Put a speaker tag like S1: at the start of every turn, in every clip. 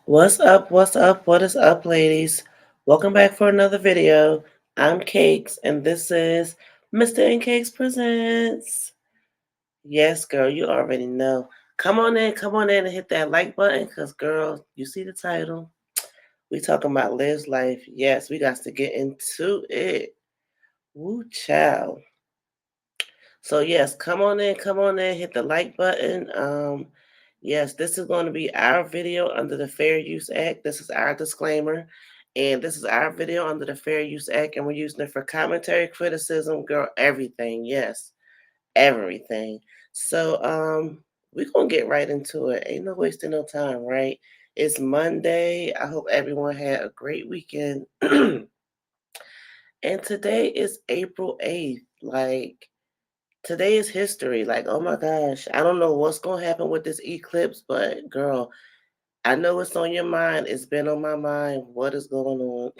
S1: What's up? What's up? What is up, ladies? Welcome back for another video. I'm Cakes, and this is Mr. and Cakes Presents. Yes, girl, you already know. Come on in and hit that like button, because, girl, you see the title. We talking about Liv's life. Yes, we got to get into it. Woo, child. So yes, come on in, hit the like button. Yes, this is going to be our video under the Fair Use Act. This is our disclaimer, and this is our video under the Fair Use Act, and we're using it for commentary, criticism, girl, everything. Yes, everything. So we're gonna get right into it. Ain't no wasting no time, right? It's Monday. I hope everyone had a great weekend. And today is April 8th. Like, today is history. Like, oh my gosh, I don't know what's going to happen with this eclipse, but girl, I know it's on your mind. It's been on my mind. What is going on?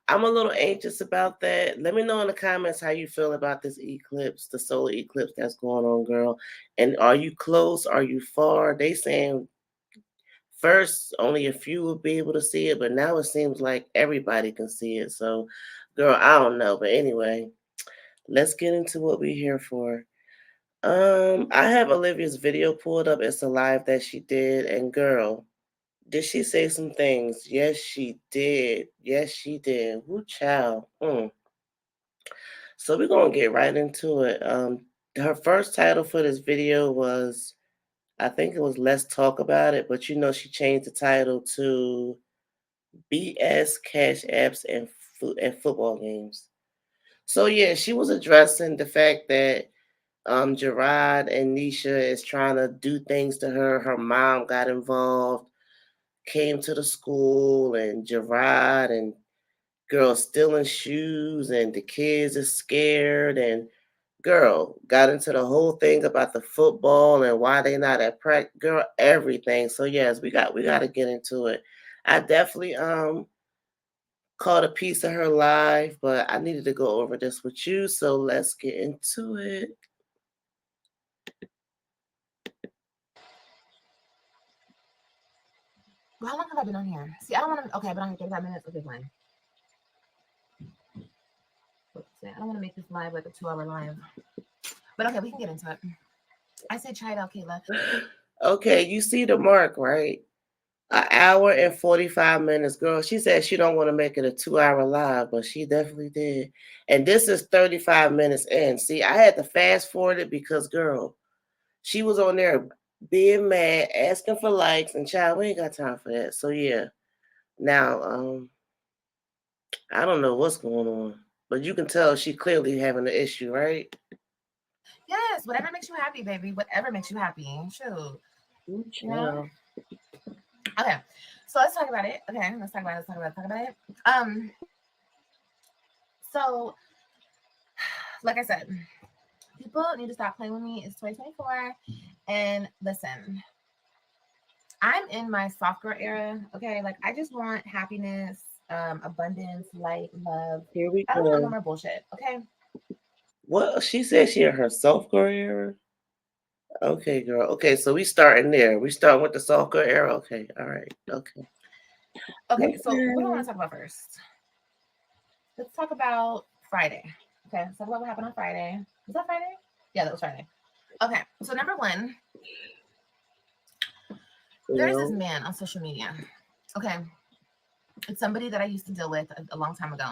S1: I'm a little anxious about that. Let me know in the comments how you feel about this eclipse, the solar eclipse that's going on, girl. And are you close? Are you far? They saying first only a few will be able to see it, but now it seems like everybody can see it. So, girl, I don't know. But anyway, let's get into what we're here for. I have Olivia's video pulled up. It's a live that she did, and girl, did she say some things? Yes, she did. Yes, she did. Woo, child. So we're gonna get right into it. Her first title for this video was, I think it was "Let's Talk About It," but you know she changed the title to "BS Cash Apps and Football Games." So yeah, she was addressing the fact that Jerrod and Neisha is trying to do things to her. Her mom got involved, came to the school, and Jerrod and girl stealing shoes, and the kids is scared, and girl got into the whole thing about the football and why they not at practice. Girl, everything. So yes, we got to get into it. I definitely caught a piece of her live, but I needed to go over this with you. So let's get into it.
S2: Well, how long have I been on here? See, I don't want to. Okay, I've been on here 35 minutes. Okay, fine. I don't want to make this live like a 2 hour live. But okay, we can get into it. I said try it out, Kayla.
S1: Okay, you see the mark, right? An hour and 45 minutes, girl. She said she don't want to make it a 2 hour live, but she definitely did. And this is 35 minutes in. See, I had to fast forward it because, girl, she was on there being mad, asking for likes, and child, we ain't got time for that. So yeah. Now, I don't know what's going on, but you can tell she clearly having an issue, right?
S2: Yes, whatever makes you happy, baby. Whatever makes you happy. Shoot.
S1: Ooh,
S2: You know?
S1: child.
S2: Okay. So let's talk about it. Okay, let's talk about it. Talk about it. So like I said, people need to stop playing with me. It's 2024. And listen, I'm in my soft girl era. Okay. Like I just want happiness, abundance, light, love.
S1: Here we
S2: I don't want no
S1: go.
S2: more bullshit. Okay.
S1: Well, she said she in her self career. Okay, girl. Okay, so we starting there. We start with the soccer era. Okay, all right. Okay.
S2: Okay. So what do I want
S1: Okay.
S2: to talk about first? Let's talk about Friday. Okay. Let's talk about what happened on Friday. Was that Friday? Yeah, that was Friday. Okay. So number one, there's this
S1: Well,
S2: man on social media. Okay. It's somebody that I used to deal with a long time ago.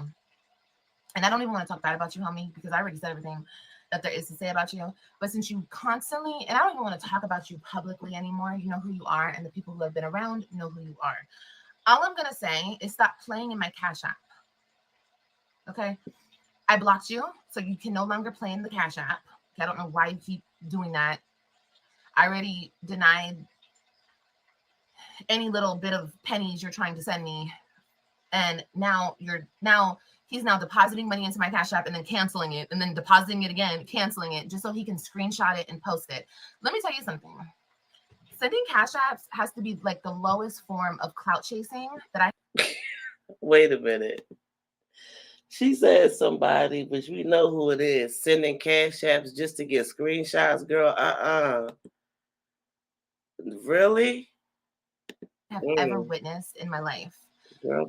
S2: And I don't even want to talk bad about you, homie, because I already said everything that there is to say about you. But since you constantly, and I don't even want to talk about you publicly anymore, you know who you are, and the people who have been around know who you are. All I'm going to say is stop playing in my Cash App. Okay. I blocked you, so you can no longer play in the Cash App. Okay, I don't know why you keep doing that. I already denied any little bit of pennies you're trying to send me, and now he's now depositing money into my Cash App and then canceling it, and then depositing it again, canceling it, just so he can screenshot it and post it. Let me tell you something. Sending Cash Apps has to be like the lowest form of clout chasing that I.
S1: wait a minute. She said somebody, which we know who it is, sending cash apps just to get screenshots. Girl, Really?
S2: have ever witnessed in my life.
S1: Girl,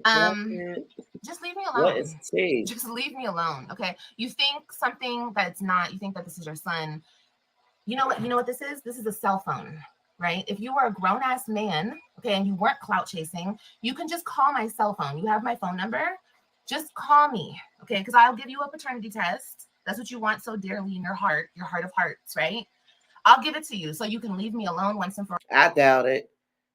S2: Just leave me
S1: what is
S2: alone.
S1: tea?
S2: Just leave me alone. Okay. You think something that it's not, you think that this is your son. You know what this is? This is a cell phone, right? If you were a grown-ass man, okay, and you weren't clout chasing, you can just call my cell phone. You have my phone number. Just call me, okay? Because I'll give you a paternity test. That's what you want so dearly in your heart of hearts, right? I'll give it to you so you can leave me alone once and for all.
S1: I doubt it.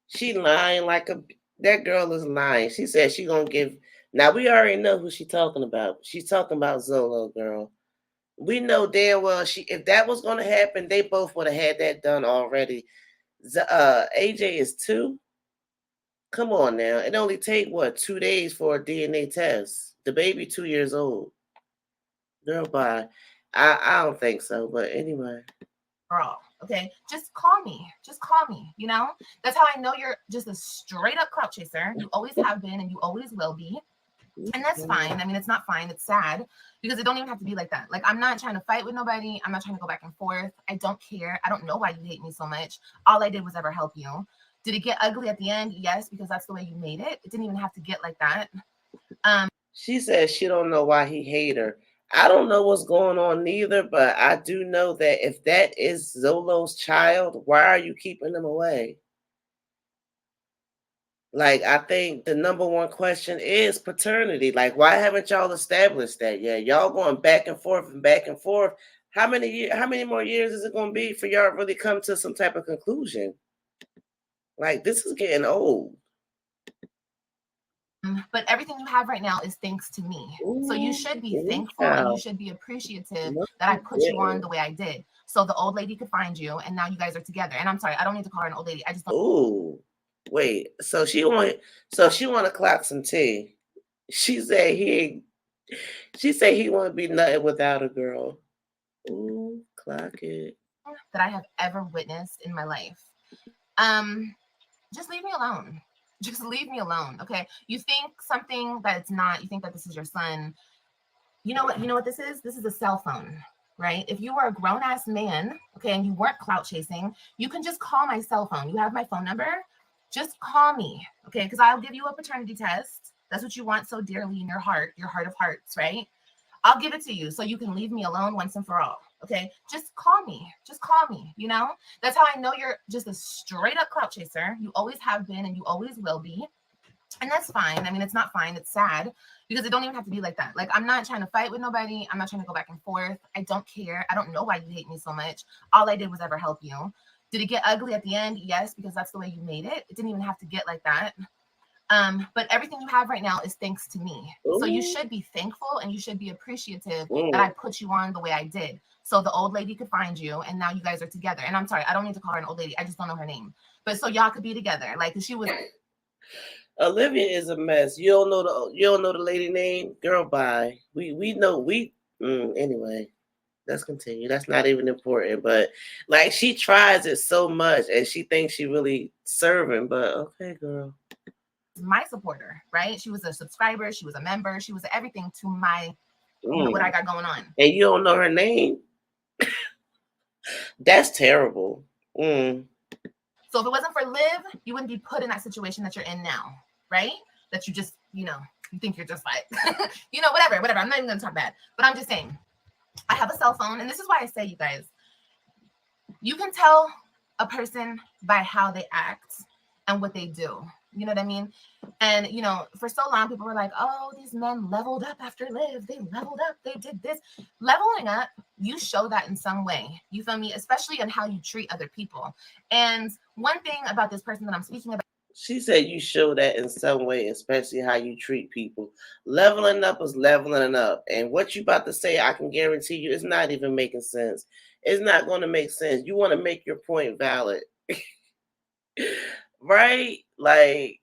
S1: She lying like a that girl is lying. She said she gonna give. Now we already know who she talking about. She's talking about Zolo, girl. We know damn well if that was gonna happen, they both would have had that done already. AJ is 2. Come on now. It only take what 2 days for a DNA test. The baby 2 years old. Girl, bye. I don't think so, but anyway.
S2: Girl, okay? Just call me. Just call me, you know? That's how I know you're just a straight up clout chaser. You always have been and you always will be. And that's fine. I mean, it's not fine. It's sad because it don't even have to be like that. Like, I'm not trying to fight with nobody. I'm not trying to go back and forth. I don't care. I don't know why you hate me so much. All I did was ever help you. Did it get ugly at the end? Yes, because that's the way you made it. It didn't even have to get like that.
S1: She says she don't know why he hate her. I don't know what's going on neither, but I do know that if that is Zolo's child, why are you keeping him away? Like, I think the number one question is paternity. Like, why haven't y'all established that yet? Y'all going back and forth and back and forth. How many more years is it going to be for y'all to really come to some type of conclusion? Like, this is getting old.
S2: But everything you have right now is thanks to me. So you should be thankful and you should be appreciative that I put you on the way I did. So the old lady could find you and now you guys are together. And I'm sorry, I don't need to call her an old lady. I just don't.
S1: Ooh. Wait. So she want to clock some tea. She said he want to be nothing without a girl. Ooh, clock it.
S2: That I have ever witnessed in my life. Just leave me alone. Just leave me alone, okay? You think something that it's not, you think that this is your son. You know what this is? This is a cell phone, right? If you were a grown-ass man, okay, and you weren't clout chasing, you can just call my cell phone. You have my phone number. Just call me, okay? Because I'll give you a paternity test. That's what you want so dearly in your heart of hearts, right? I'll give it to you so you can leave me alone once and for all. Okay. Just call me. Just call me. You know, that's how I know you're just a straight up clout chaser. You always have been and you always will be. And that's fine. I mean, it's not fine. It's sad because it don't even have to be like that. Like, I'm not trying to fight with nobody. I'm not trying to go back and forth. I don't care. I don't know why you hate me so much. All I did was ever help you. Did it get ugly at the end? Yes, because that's the way you made it. It didn't even have to get like that. But everything you have right now is thanks to me. So you should be thankful and you should be appreciative that I put you on the way I did. So the old lady could find you and now you guys are together. And I'm sorry, I don't need to call her an old lady. I just don't know her name. But so y'all could be together. Like, she was.
S1: Olivia is a mess. You don't know the lady name? Girl, bye. We know anyway. Let's continue. That's not even important. But like, she tries it so much and she thinks she really serving, but okay, girl.
S2: My supporter, right? She was a subscriber, she was a member, she was everything to my what I got going on.
S1: And you don't know her name? That's terrible.
S2: So if it wasn't for Liv, you wouldn't be put in that situation that you're in now, right? That you just, you think you're just like, whatever. I'm not even gonna talk bad, but I'm just saying, I have a cell phone, and this is why I say, you guys, you can tell a person by how they act and what they do. You know what I mean? And, for so long, people were like, oh, these men leveled up after Liv. They leveled up. They did this. Leveling up, you show that in some way. You feel me? Especially in how you treat other people. And one thing about this person that I'm speaking about.
S1: She said you show that in some way, especially how you treat people. Leveling up is leveling up. And what you about to say, I can guarantee you, it's not even making sense. It's not going to make sense. You want to make your point valid. Right? Like,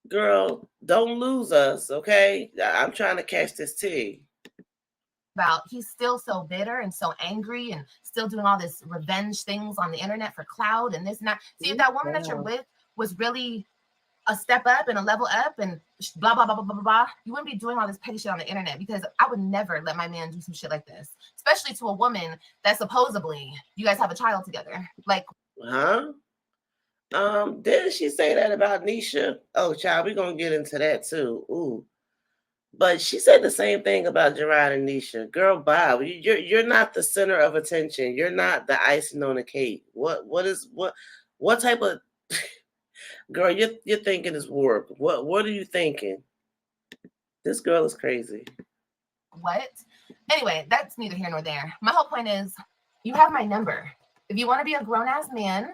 S1: girl, don't lose us, okay? I'm trying to catch this tea.
S2: About he's still so bitter and so angry and still doing all this revenge things on the internet for clout and this and that. See, if that woman that you're with was really a step up and a level up and blah, blah, blah, blah, blah, blah, you wouldn't be doing all this petty shit on the internet, because I would never let my man do some shit like this, especially to a woman that supposedly you guys have a child together. Like,
S1: huh? Didn't she say that about Neisha? Oh, child, we're gonna get into that too. Ooh. But she said the same thing about Jerrod and Neisha. Girl, Bob, you're not the center of attention. You're not the icing on the cake. What type of girl you're thinking is warped? What are you thinking? This girl is crazy.
S2: What? Anyway, that's neither here nor there. My whole point is, you have my number. If you want to be a grown ass man,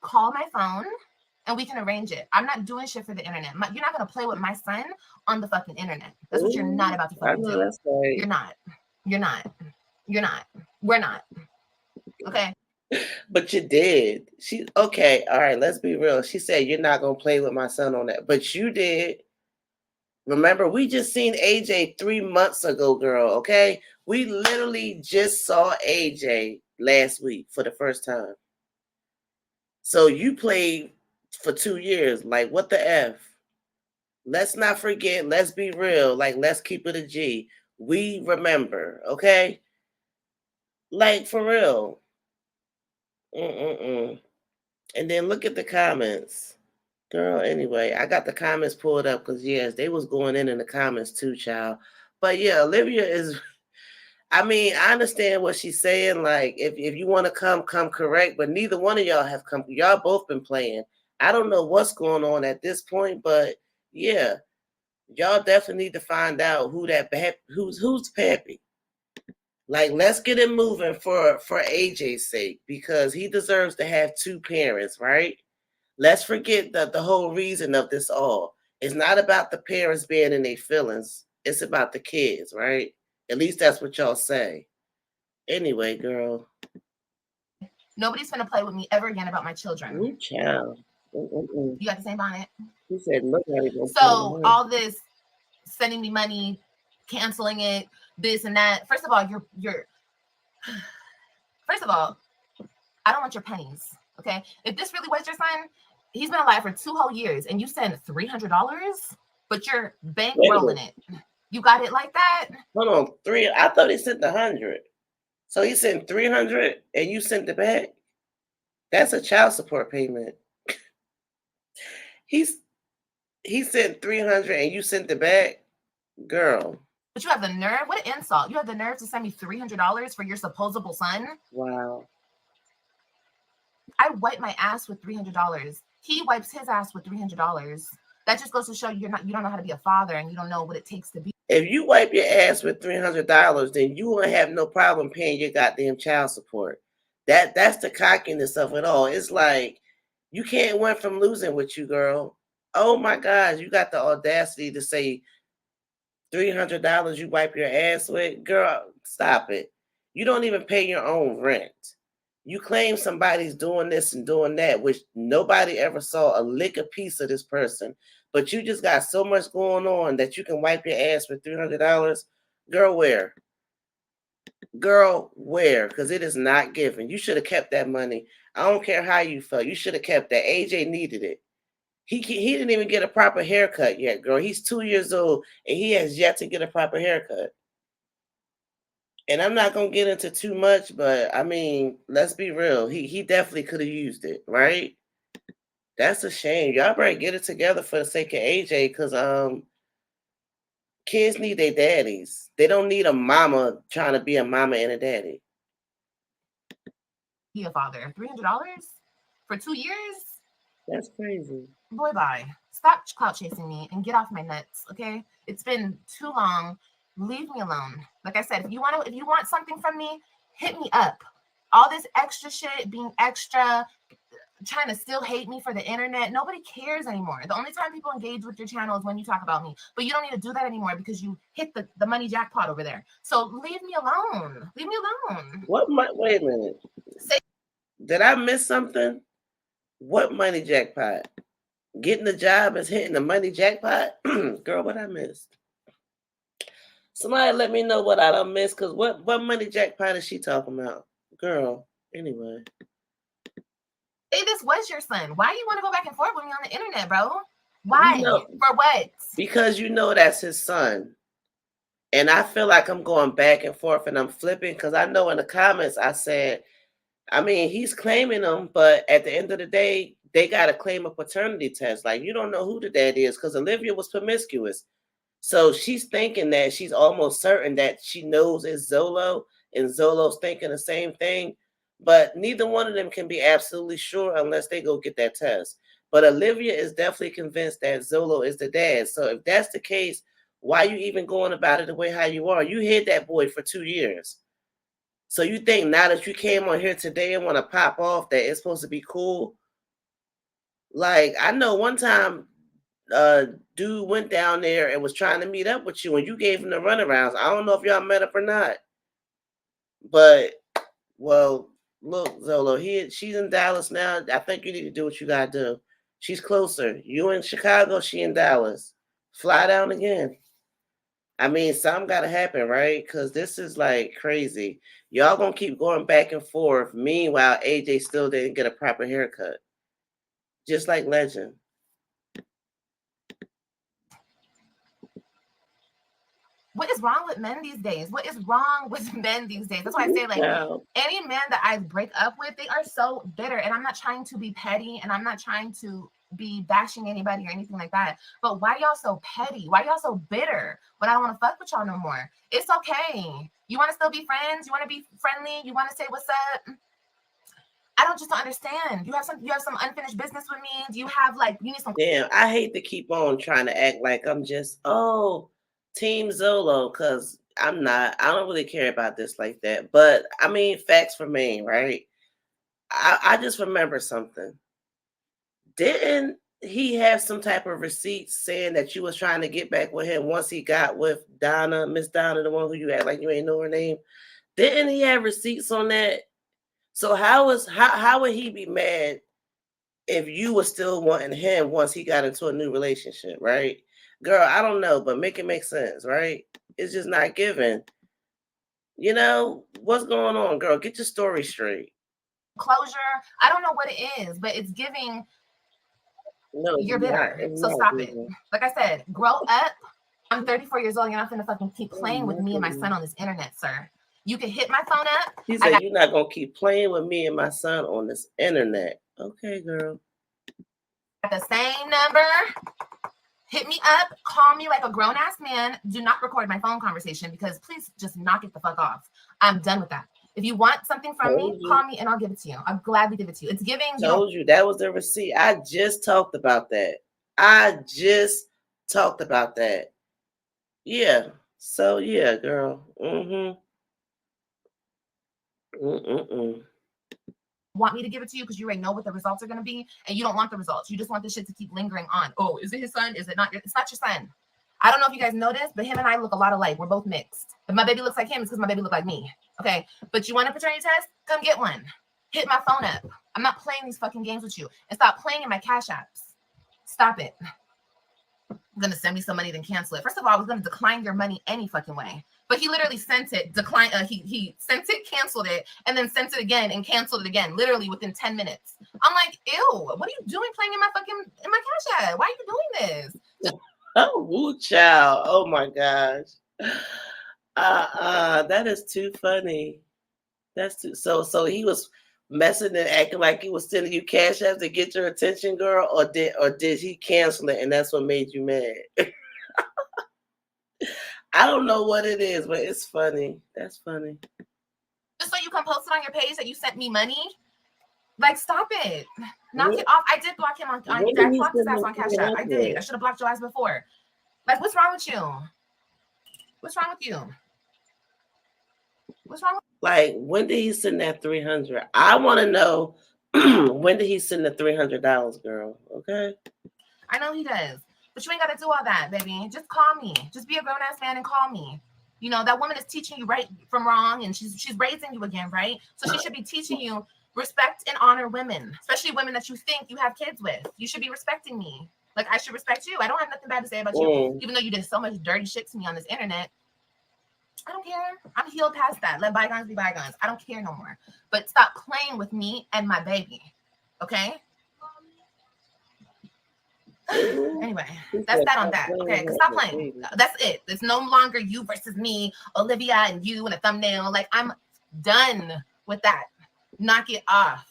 S2: call my phone and we can arrange it. I'm not doing shit for the internet. You're not gonna play with my son on the fucking internet. That's what you're not about to fucking do.
S1: That's right.
S2: You're not. You're not. You're not. We're not. Okay.
S1: But you did. She okay, all right, let's be real. She said you're not gonna play with my son on that, but you did. Remember, we just seen AJ 3 months ago, girl, okay? We literally just saw AJ last week for the first time. So you played for 2 years. Like, what the F? Let's not forget, let's be real. Like, let's keep it a G. We remember, okay? Like, for real. And then look at the comments. Girl, anyway, I got the comments pulled up because, yes, they was going in the comments too, child. But, yeah, Olivia is... I mean, I understand what she's saying. Like, if you want to come correct. But neither one of y'all have come. Y'all both been playing. I don't know what's going on at this point. But, yeah, y'all definitely need to find out who's Pappy. Like, let's get it moving for AJ's sake, because he deserves to have 2 parents, right? Let's forget that the whole reason of this all is not about the parents being in their feelings. It's about the kids, right? At least that's what y'all say. Anyway, girl.
S2: Nobody's gonna play with me ever again about my children.
S1: Ooh, child.
S2: You got the same bonnet?
S1: He said, look at it.
S2: So all this sending me money, canceling it, this and that. First of all, first of all, I don't want your pennies. Okay. If this really was your son, he's been alive for 2 whole years and you send $300, but you're bankrolling it. You got it like that?
S1: Hold on, 3. I thought he sent 100. So he sent 300 and you sent it back? That's a child support payment. He sent 300 and you sent it back? Girl.
S2: But you have the nerve? What an insult. You have the nerve to send me $300 for your supposable son?
S1: Wow.
S2: I wipe my ass with $300. He wipes his ass with $300. That just goes to show you don't know how to be a father and you don't know what it takes to be.
S1: If you wipe your ass with $300, then you won't have no problem paying your goddamn child support. That's the cockiness of it all. It's like, you can't win from losing with you, girl. Oh my God, you got the audacity to say $300 you wipe your ass with? Girl, stop it. You don't even pay your own rent. You claim somebody's doing this and doing that, which nobody ever saw a lick a piece of this person. But you just got so much going on that you can wipe your ass with $300. Girl, where? Girl, where? Because it is not given. You should have kept that money. I don't care how you felt. You should have kept that. AJ needed it. He didn't even get a proper haircut yet, girl. He's 2 years old, and he has yet to get a proper haircut. And I'm not going to get into too much, but, I mean, let's be real. He definitely could have used it, right? That's a shame. Y'all better get it together for the sake of AJ, because kids need their daddies. They don't need a mama trying to be a mama and a daddy.
S2: Be a father. $300 for 2 years?
S1: That's crazy.
S2: Boy, bye. Stop clout chasing me and get off my nuts, okay? It's been too long. Leave me alone. Like I said, if you want something from me, hit me up. All this extra shit, being extra, trying to still hate me for the internet, nobody cares anymore. The only time people engage with your channel is when you talk about me. But you don't need to do that anymore because you hit the money jackpot over there. So leave me alone. Leave me alone.
S1: Wait a minute. Did I miss something? What money jackpot? Getting a job is hitting the money jackpot? Girl, what I missed? Somebody let me know what I done missed, because what money jackpot is she talking about? Girl, anyway.
S2: Hey, this was your son. Why do you want to go back and forth with me on the internet, bro? Why? For what?
S1: Because you know that's his son. And I feel like I'm going back and forth and I'm flipping, because I know in the comments I said, I mean, he's claiming them, but at the end of the day, they got to claim a paternity test. Like, you don't know who the dad is because Olivia was promiscuous. So she's thinking that she's almost certain that she knows it's Zolo, and Zolo's thinking the same thing. But neither one of them can be absolutely sure unless they go get that test. But Olivia is definitely convinced that Zolo is the dad. So if that's the case, why you even going about it the way how you are? You hid that boy for 2 years. So you think now that you came on here today and want to pop off that it's supposed to be cool? Like, I know one time dude went down there and was trying to meet up with you and you gave him the runarounds. I don't know if y'all met up or not. But well, look, Zolo, she's in Dallas now. I think you need to do what you gotta do. She's closer. You in Chicago, she in Dallas. Fly down again. I mean, something gotta happen, right? Because this is like crazy. Y'all gonna keep going back and forth. Meanwhile, AJ still didn't get a proper haircut. Just like Legend.
S2: What is wrong with men these days? What is wrong with men these days? That's why I say, like, any man that I break up with, they are so bitter. And I'm not trying to be petty, and I'm not trying to be bashing anybody or anything like that. But why y'all so petty? Why y'all so bitter when I don't want to fuck with y'all no more? It's okay. You want to still be friends? You want to be friendly? You want to say what's up? I don't understand. You have some unfinished business with me. Do you have, like, you need some?
S1: Damn, I hate to keep on trying to act like I'm just Team Zolo, because I'm not. I don't really care about this like that. But I mean, facts remain, right? I just remember something. Didn't he have some type of receipt saying that you was trying to get back with him once he got with Donna, Miss Donna, the one who you act like you ain't know her name? Didn't he have receipts on that? So how would he be mad if you were still wanting him once he got into a new relationship, right? Girl, I don't know, but make it make sense, right? It's just not given. You know, what's going on, girl? Get your story straight.
S2: Closure. I don't know what it is, but it's giving.
S1: No,
S2: you're bitter. So stop it. Like I said, grow up. I'm 34 years old. You're not gonna fucking keep playing with me and my son on this internet, sir. You can hit my phone up.
S1: He said, you're not gonna keep playing with me and my son on this internet. Okay, girl.
S2: The same number. Hit me up, call me like a grown-ass man. Do not record my phone conversation because please just knock it the fuck off. I'm done with that. If you want something from me, call me and I'll give it to you. I'll gladly give it to you. It's giving.
S1: Told you that was the receipt. I just talked about that. Yeah. So yeah, girl.
S2: Want me to give it to you because you already know what the results are going to be, and you don't want the results. You just want this shit to keep lingering on. Oh, is it his son? Is it not? It's not your son. I don't know if you guys noticed, but him and I look a lot alike. We're both mixed. If my baby looks like him, it's because my baby look like me. Okay, but you want a paternity test? Come get one. Hit my phone up. I'm not playing these fucking games with you. And stop playing in my cash apps. Stop it. I'm gonna send me some money, then cancel it. First of all, I was gonna decline your money any fucking way. But he literally sent it, he sent it, canceled it, and then sent it again and canceled it again, literally within 10 minutes. I'm like, ew, what are you doing playing in my cash app? Why are you doing this?
S1: Oh, woo child. Oh my gosh. That is too funny. That's too so he was messing and acting like he was sending you cash apps to get your attention, girl, or did he cancel it and that's what made you mad? I don't know what it is, but it's funny. That's funny.
S2: Just so you can post it on your page that you sent me money? Like, stop it. Knock it off. I did block him on I blocked his ass on Cash App. I did. I should have blocked your ass before. Like, what's wrong with you? What's wrong with you? What's wrong with
S1: Like, when did he send that 300? I want to know when did he send the $300, girl? Okay.
S2: I know he does. But you ain't got to do all that, baby. Just call me. Just be a grown-ass man and call me. You know, that woman is teaching you right from wrong, and she's raising you again, right? So she should be teaching you respect and honor women, especially women that you think you have kids with. You should be respecting me. Like, I should respect you. I don't have nothing bad to say about you, even though you did so much dirty shit to me on this internet. I don't care. I'm healed past that. Let bygones be bygones. I don't care no more. But stop playing with me and my baby, okay? Anyway, that's that on that. Okay, because stop playing. That's it. It's no longer you versus me, Olivia and you, and a thumbnail. Like, I'm done with that. Knock it off.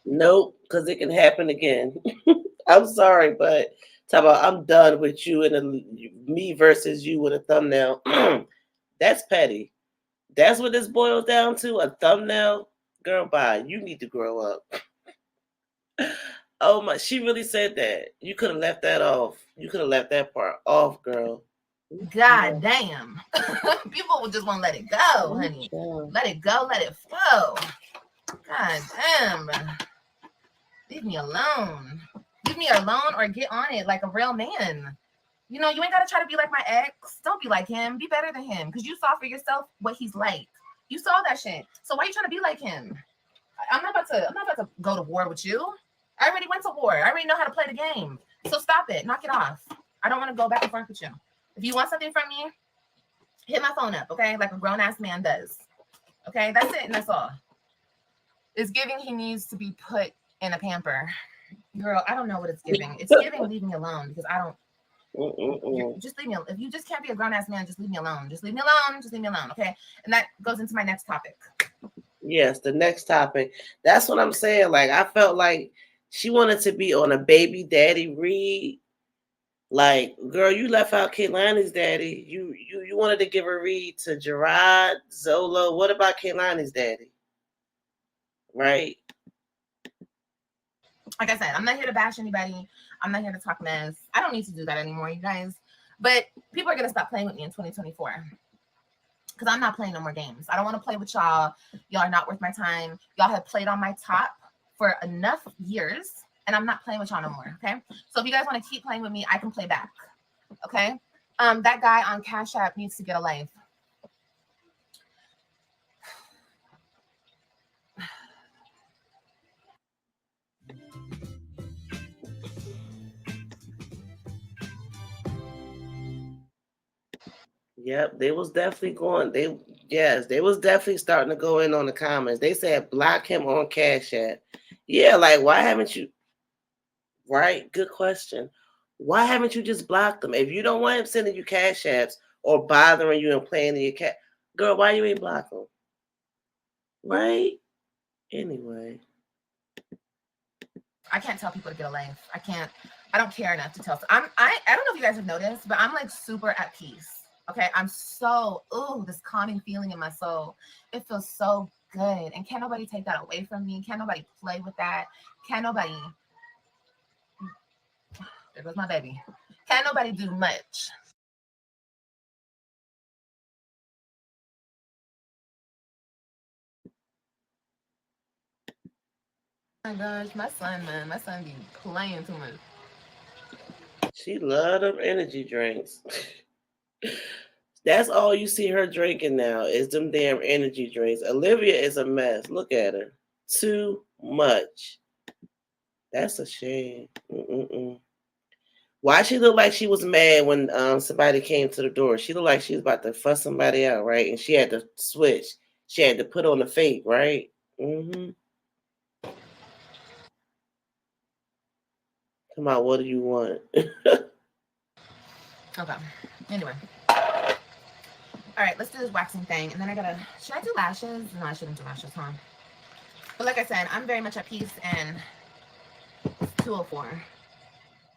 S1: Nope, because it can happen again. I'm sorry, but talk about I'm done with you and me versus you with a thumbnail. That's petty. That's what this boils down to. A thumbnail, girl. Bye. You need to grow up. Oh my, she really said that. You could have left that off. You could have left that part off, girl.
S2: God damn. People will just won't let it go, honey. Let it go, let it flow. God damn. Leave me alone. Leave me alone or get on it like a real man. You know, you ain't gotta try to be like my ex. Don't be like him. Be better than him. Because you saw for yourself what he's like. You saw that shit. So why are you trying to be like him? I'm not about to go to war with you. I already went to war. I already know how to play the game. So stop it. Knock it off. I don't want to go back and forth with you. If you want something from me, hit my phone up, okay? Like a grown-ass man does. Okay? That's it, and that's all. It's giving he needs to be put in a pamper. Girl, I don't know what it's giving. It's giving leave me alone because I don't. Just leave me alone. If you just can't be a grown-ass man, just leave me alone. Just leave me alone. Just leave me alone, okay? And that goes into my next topic.
S1: Yes, the next topic. That's what I'm saying. Like, I felt like she wanted to be on a baby daddy read. Like, girl, you left out Kehlani's daddy. You wanted to give a read to Jerrod, Zola. What about Kehlani's daddy? Right?
S2: Like I said, I'm not here to bash anybody. I'm not here to talk mess. I don't need to do that anymore, you guys. But people are going to stop playing with me in 2024. Because I'm not playing no more games. I don't want to play with y'all. Y'all are not worth my time. Y'all have played on my top for enough years. And I'm not playing with y'all no more, okay? So if you guys want to keep playing with me, I can play back, okay? That guy on Cash App needs to get a life.
S1: Yep, they was definitely going. They was definitely starting to go in on the comments. They said block him on Cash App. Yeah, like why haven't you? Right, good question. Why haven't you just blocked them? If you don't want him sending you Cash Apps or bothering you and playing in your cat, girl, why you ain't block him? Right. Anyway,
S2: I can't tell people to get a life. I don't care enough to tell. I don't know if you guys have noticed, but I'm like super at peace. Okay, I'm so this calming feeling in my soul. It feels so good, and can't nobody take that away from me. Can't nobody play with that. Can't nobody. There goes my baby. Can't nobody do much. Oh my gosh, my son be playing too much.
S1: she loved them energy drinks. That's all you see her drinking now is them damn energy drinks. Olivia is a mess. Look at her. Too much. That's a shame. Why she look like she was mad when somebody came to the door? She looked like she was about to fuss somebody out, right? And she had to switch. She had to put on the fake, right? Come on, what do you want?
S2: Okay. Anyway. All right, let's do this waxing thing. And then should I do lashes? No, I shouldn't do lashes, huh? But like I said, I'm very much at peace, and it's 2:04.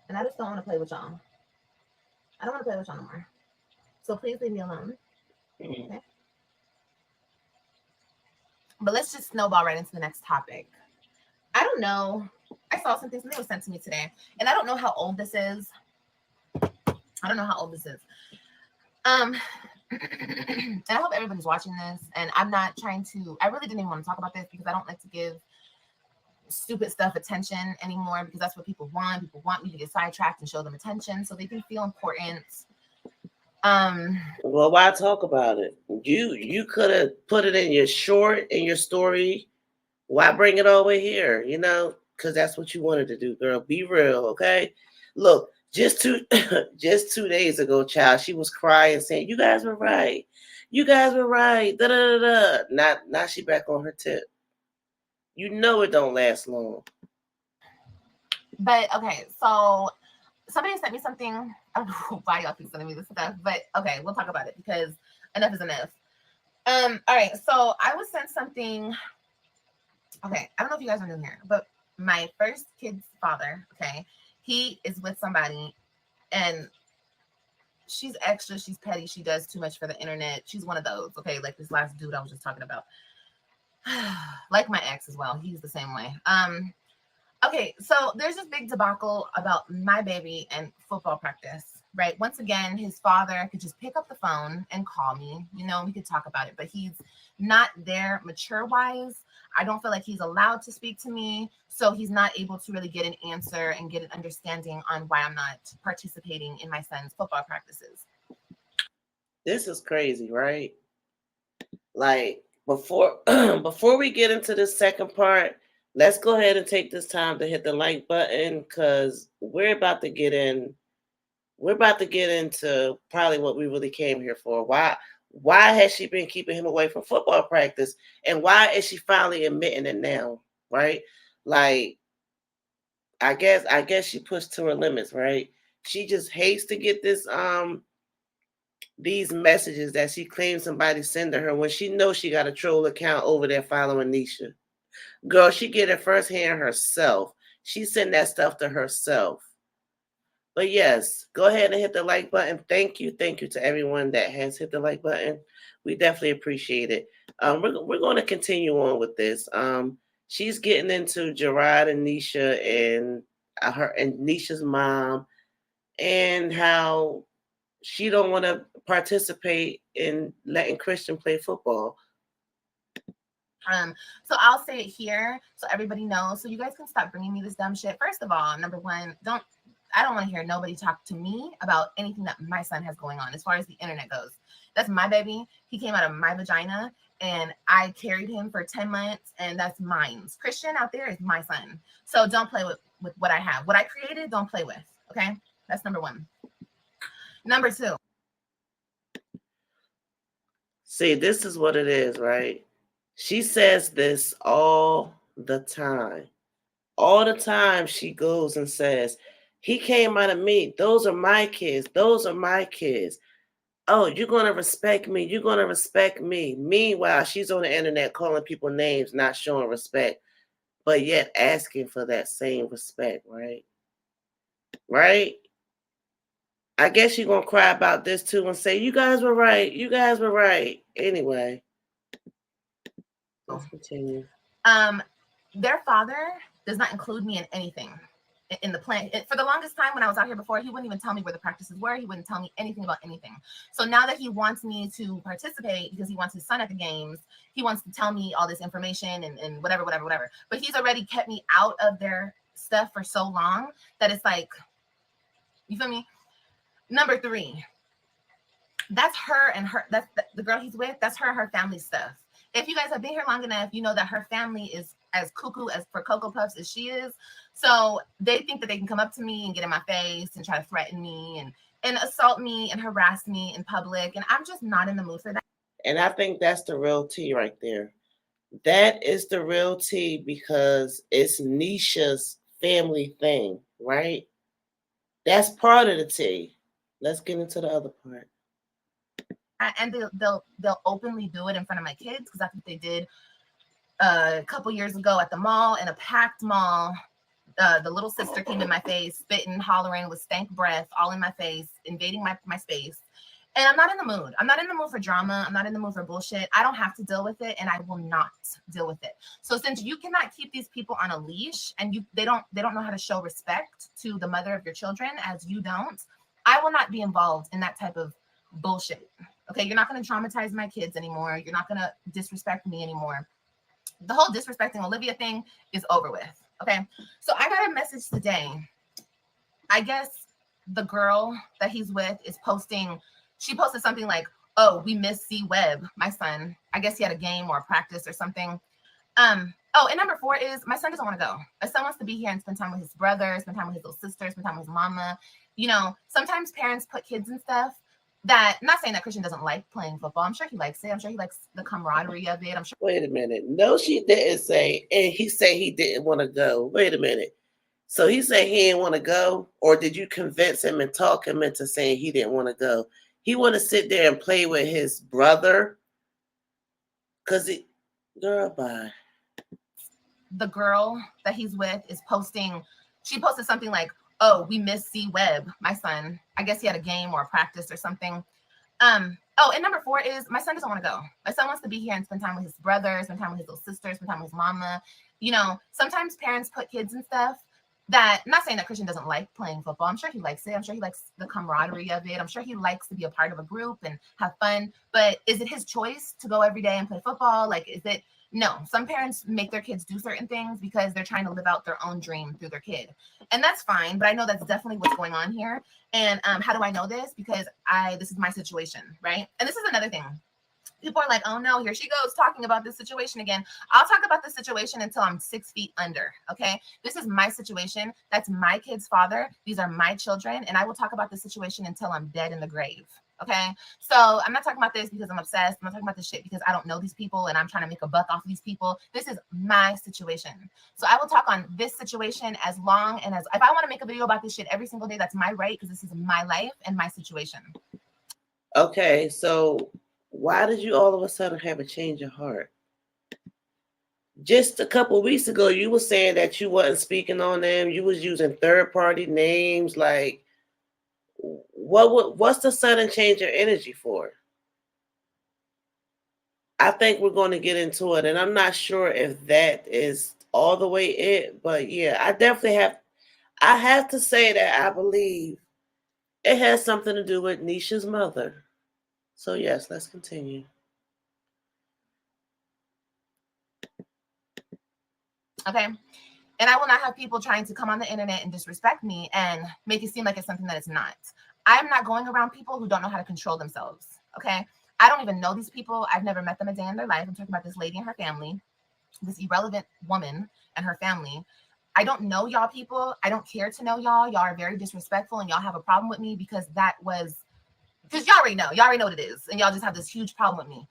S2: And I just don't want to play with y'all. I don't want to play with y'all no more. So please leave me alone. Okay? But let's just snowball right into the next topic. I don't know. I saw something was sent to me today. And I don't know how old this is. And I hope everybody's watching this. And I'm not trying to, I really didn't even want to talk about this because I don't like to give stupid stuff attention anymore because that's what people want. People want me to get sidetracked and show them attention so they can feel important.
S1: Well, why talk about it? You could have put it in your short, in your story. Why bring it all the way here? You know, because that's what you wanted to do, girl. Be real, okay? Look, just 2 days ago, child, she was crying, saying, "You guys were right. You guys were right." Da da da da. Now she back on her tip. You know it don't last long.
S2: But okay, so somebody sent me something. I don't know why y'all keep sending me this stuff, but okay, we'll talk about it because enough is enough. All right, so I was sent something Okay, I don't know if you guys are new here, but my first kid's father, okay, he is with somebody, and she's extra, she's petty, she does too much for the internet. She's one of those, okay, like this last dude I was just talking about. Like my ex as well. He's the same way. Okay, so there's this big debacle about my baby and football practice, right? Once again, his father could just pick up the phone and call me. We could talk about it, but he's not there mature wise. I don't feel like he's allowed to speak to me, so he's not able to really get an answer and get an understanding on why I'm not participating in my son's football practices.
S1: This is crazy, right? Like before before we get into this second part, let's go ahead and take this time to hit the like button because we're about to get into probably what we really came here for. Why has she been keeping him away from football practice? And why is she finally admitting it now? Right? Like, I guess she pushed to her limits, right? She just hates to get these messages that she claims somebody sent to her when she knows she got a troll account over there following Neisha. Girl, she get it firsthand herself. She sent that stuff to herself. But yes, go ahead and hit the like button. Thank you to everyone that has hit the like button. We definitely appreciate it. We're going to continue on with this. She's getting into Jerrod and Neisha and her and Neisha's mom and how she don't want to participate in letting Christian play football.
S2: So I'll say it here so everybody knows. So you guys can stop bringing me this dumb shit. First of all, number one, I don't want to hear nobody talk to me about anything that my son has going on as far as the internet goes. That's my baby. He came out of my vagina and I carried him for 10 months and that's mine. Christian out there is my son. So don't play with what I have. What I created, don't play with. Okay? That's number one. Number two.
S1: See, this is what it is, right? She says this all the time. All the time she goes and says, he came out of me. Those are my kids. Those are my kids. Oh, you're going to respect me. You're going to respect me. Meanwhile, she's on the internet calling people names, not showing respect, but yet asking for that same respect, right? Right? I guess you're going to cry about this too and say, you guys were right. You guys were right. Anyway, let's continue.
S2: Their father does not include me in anything in the plan. For the longest time when I was out here before, he wouldn't even tell me where the practices were. He wouldn't tell me anything about anything. So now that he wants me to participate because he wants his son at the games, he wants to tell me all this information and whatever. But he's already kept me out of their stuff for so long that it's like, you feel me? Number three, that's her and that's the girl he's with. That's her family stuff. If you guys have been here long enough, you know that her family is as cuckoo as for Cocoa Puffs as she is. So they think that they can come up to me and get in my face and try to threaten me and assault me and harass me in public. And I'm just not in the mood for that.
S1: And I think that's the real tea right there. That is the real tea because it's Neisha's family thing, right? That's part of the tea. Let's get into the other part.
S2: And they'll openly do it in front of my kids because that's what they did a couple years ago at the mall, in a packed mall. The little sister came in my face, spitting, hollering with stank breath all in my face, invading my space. And I'm not in the mood. I'm not in the mood for drama. I'm not in the mood for bullshit. I don't have to deal with it, and I will not deal with it. So since you cannot keep these people on a leash and they don't know how to show respect to the mother of your children as you don't, I will not be involved in that type of bullshit. Okay, you're not going to traumatize my kids anymore. You're not going to disrespect me anymore. The whole disrespecting Olivia thing is over with. Okay, so I got a message today. I guess the girl that he's with is posting. She posted something like, "Oh, we miss C.Webb, my son. I guess he had a game or a practice or something." Oh, and number four is my son doesn't want to go. My son wants to be here and spend time with his brother, spend time with his little sister, spend time with his mama. Sometimes parents put kids in stuff. That, not saying that Christian doesn't like playing football. I'm sure he likes it. I'm sure he likes the camaraderie of it. I'm sure.
S1: Wait a minute. No, she didn't say, and he said he didn't want to go. Wait a minute. So he said he didn't want to go, or did you convince him and talk him into saying he didn't want to go? He want to sit there and play with his brother? Girl, bye.
S2: the girl that he's with is posting, she posted something like, oh, we miss C.Webb, my son. I guess he had a game or a practice or something. Oh, and number 4 is my son doesn't want to go. My son wants to be here and spend time with his brother, spend time with his little sister, spend time with his mama. You know, sometimes parents put kids in stuff that, I'm not saying that Christian doesn't like playing football. I'm sure he likes it. I'm sure he likes the camaraderie of it. I'm sure he likes to be a part of a group and have fun. But is it his choice to go every day and play football? Like, is it? No. Some parents make their kids do certain things because they're trying to live out their own dream through their kid. And that's fine. But I know that's definitely what's going on here. And how do I know this? Because this is my situation, right? And this is another thing. People are like, oh no, here she goes talking about this situation again. I'll talk about this situation until I'm 6 feet under. Okay. This is my situation. That's my kid's father. These are my children. And I will talk about this situation until I'm dead in the grave. Okay. So I'm not talking about this because I'm obsessed. I'm not talking about this shit because I don't know these people and I'm trying to make a buck off of these people. This is my situation. So I will talk on this situation as long and as, if I want to make a video about this shit every single day, that's my right, because this is my life and my situation.
S1: Okay. So why did you all of a sudden have a change of heart? Just a couple weeks ago, you were saying that you wasn't speaking on them. You was using third-party names. Like, what's the sudden change of energy for? I think we're going to get into it, and I'm not sure if that is all the way it. But yeah, I have to say that I believe it has something to do with Neisha's mother. So yes, let's continue.
S2: Okay. And I will not have people trying to come on the internet and disrespect me and make it seem like it's something that it's not. I'm not going around people who don't know how to control themselves. Okay. I don't even know these people. I've never met them a day in their life. I'm talking about this lady and her family, this irrelevant woman and her family. I don't know y'all people. I don't care to know y'all. Y'all are very disrespectful and y'all have a problem with me because y'all already know. Y'all already know what it is. And y'all just have this huge problem with me.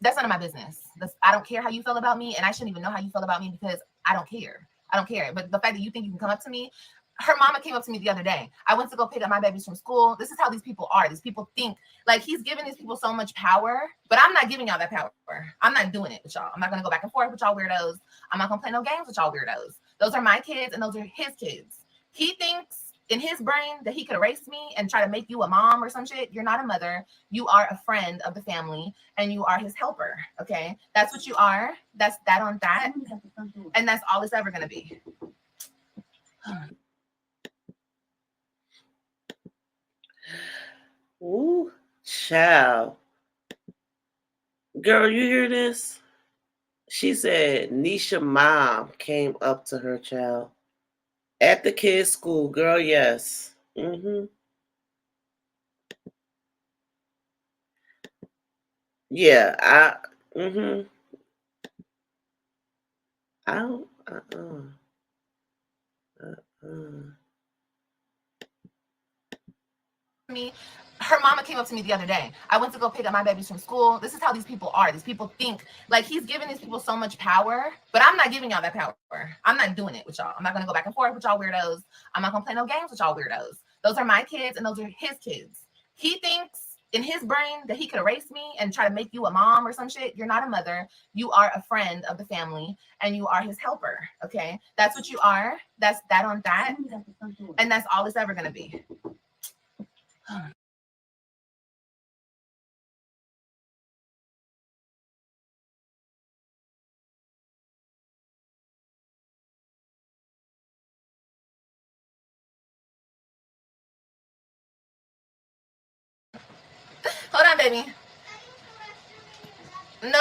S2: That's none of my business. I don't care how you feel about me, and I shouldn't even know how you feel about me because I don't care. I don't care. But the fact that you think you can come up to me, her mama came up to me the other day. I went to go pick up my babies from school. This is how these people are. These people think like he's giving these people so much power, but I'm not giving y'all that power. I'm not doing it with y'all. I'm not gonna go back and forth with y'all weirdos. I'm not gonna play no games with y'all weirdos. Those are my kids, and those are his kids. He thinks in his brain that he could erase me and try to make you a mom or some shit. You're not a mother. You are a friend of the family and you are his helper. Okay. That's what you are. That's that on that. And that's all it's ever going to be.
S1: Ooh, child. Girl, you hear this? She said Neisha mom came up to her child at the kids' school. Girl, yes. Yeah, I don't uh.
S2: Me, her mama came up to me the other day. I went to go pick up my babies from school. This is how these people are. These people think like he's giving these people so much power, but I'm not giving y'all that power. I'm not doing it with y'all. I'm not gonna go back and forth with y'all weirdos. I'm not gonna play no games with y'all weirdos. Those are my kids and those are his kids. He thinks in his brain that he could erase me and try to make you a mom or some shit. You're not a mother. You are a friend of the family and you are his helper. Okay. That's what you are. That's that on that. And that's all it's ever gonna be. Hold on, baby. No.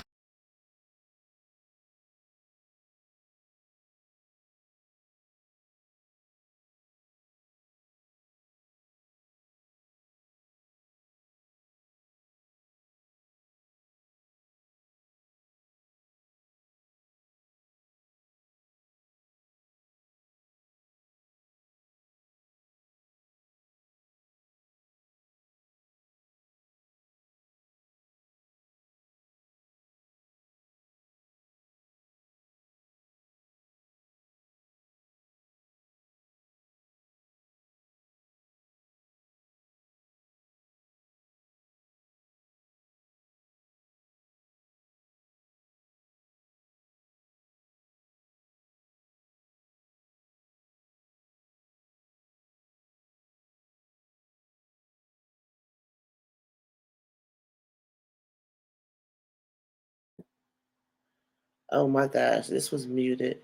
S1: Oh my gosh, this was muted.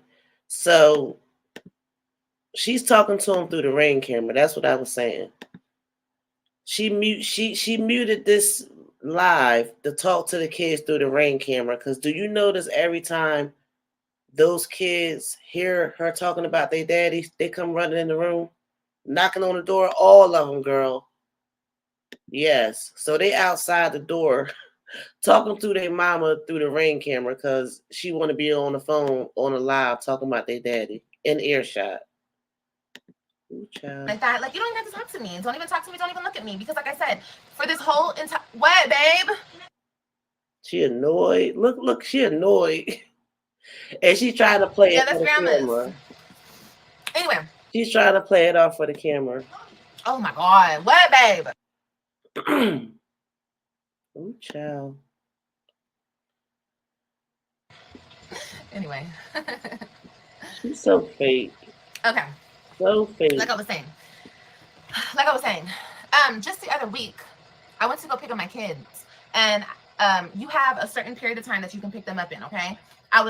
S1: So she's talking to him through the Ring camera. That's what I was saying. She muted this live to talk to the kids through the Ring camera. Because do you notice every time those kids hear her talking about their daddy, they come running in the room, knocking on the door? All of them, girl. Yes. So they outside the door talking to their mama through the Ring camera because she want to be on the phone on a live talking about their daddy in earshot. Ooh, child.
S2: Like that. Like, you don't even have to talk to me. Don't even talk to me. Don't even look at me. Because like I said, for this whole entire... What, babe?
S1: She annoyed. Look, she annoyed. And she trying to play it
S2: that's
S1: for the camera.
S2: Anyway.
S1: She's trying to play it off for the camera.
S2: Oh my God. What, babe?
S1: Ooh, child.
S2: Anyway.
S1: She's so fake.
S2: Okay.
S1: So fake.
S2: Like I was saying. Just the other week, I went to go pick up my kids. And you have a certain period of time that you can pick them up in, okay? I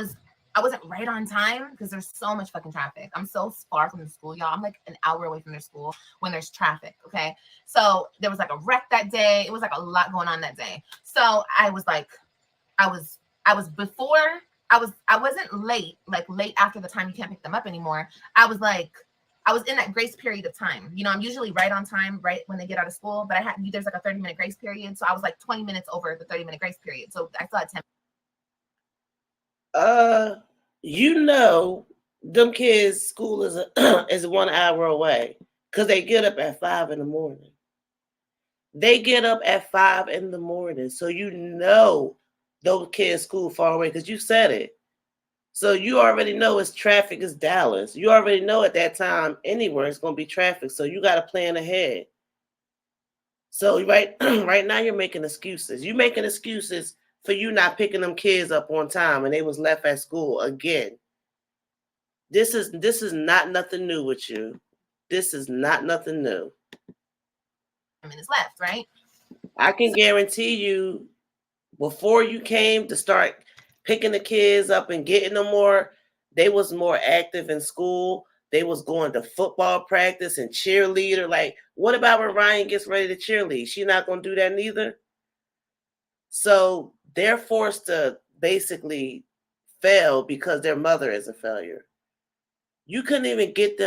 S2: wasn't right on time because there's so much fucking traffic. I'm so far from the school, y'all. I'm like an hour away from their school when there's traffic, okay? So there was like a wreck that day. It was like a lot going on that day. So I wasn't late, like late after the time you can't pick them up anymore. I was in that grace period of time. You know, I'm usually right on time, right when they get out of school, but there's like a 30-minute grace period. So I was like 20 minutes over the 30-minute grace period. So I still had 10.
S1: You know, them kids' school is is 1 hour away because they get up at 5 in the morning. They get up at 5 in the morning, so you know those kids' school far away because you said it. So you already know it's traffic is Dallas. You already know at that time anywhere it's going to be traffic. So you got to plan ahead. So right now you're making excuses. You're making excuses for you not picking them kids up on time and they was left at school again. This is not nothing new with you. This is not nothing new.
S2: Minutes left, right?
S1: I can guarantee you before you came to start picking the kids up and getting them more, they was more active in school. They was going to football practice and cheerleader. Like, what about when Ryan gets ready to cheerlead? She's not going to do that neither. So they're forced to basically fail because their mother is a failure. You couldn't even pick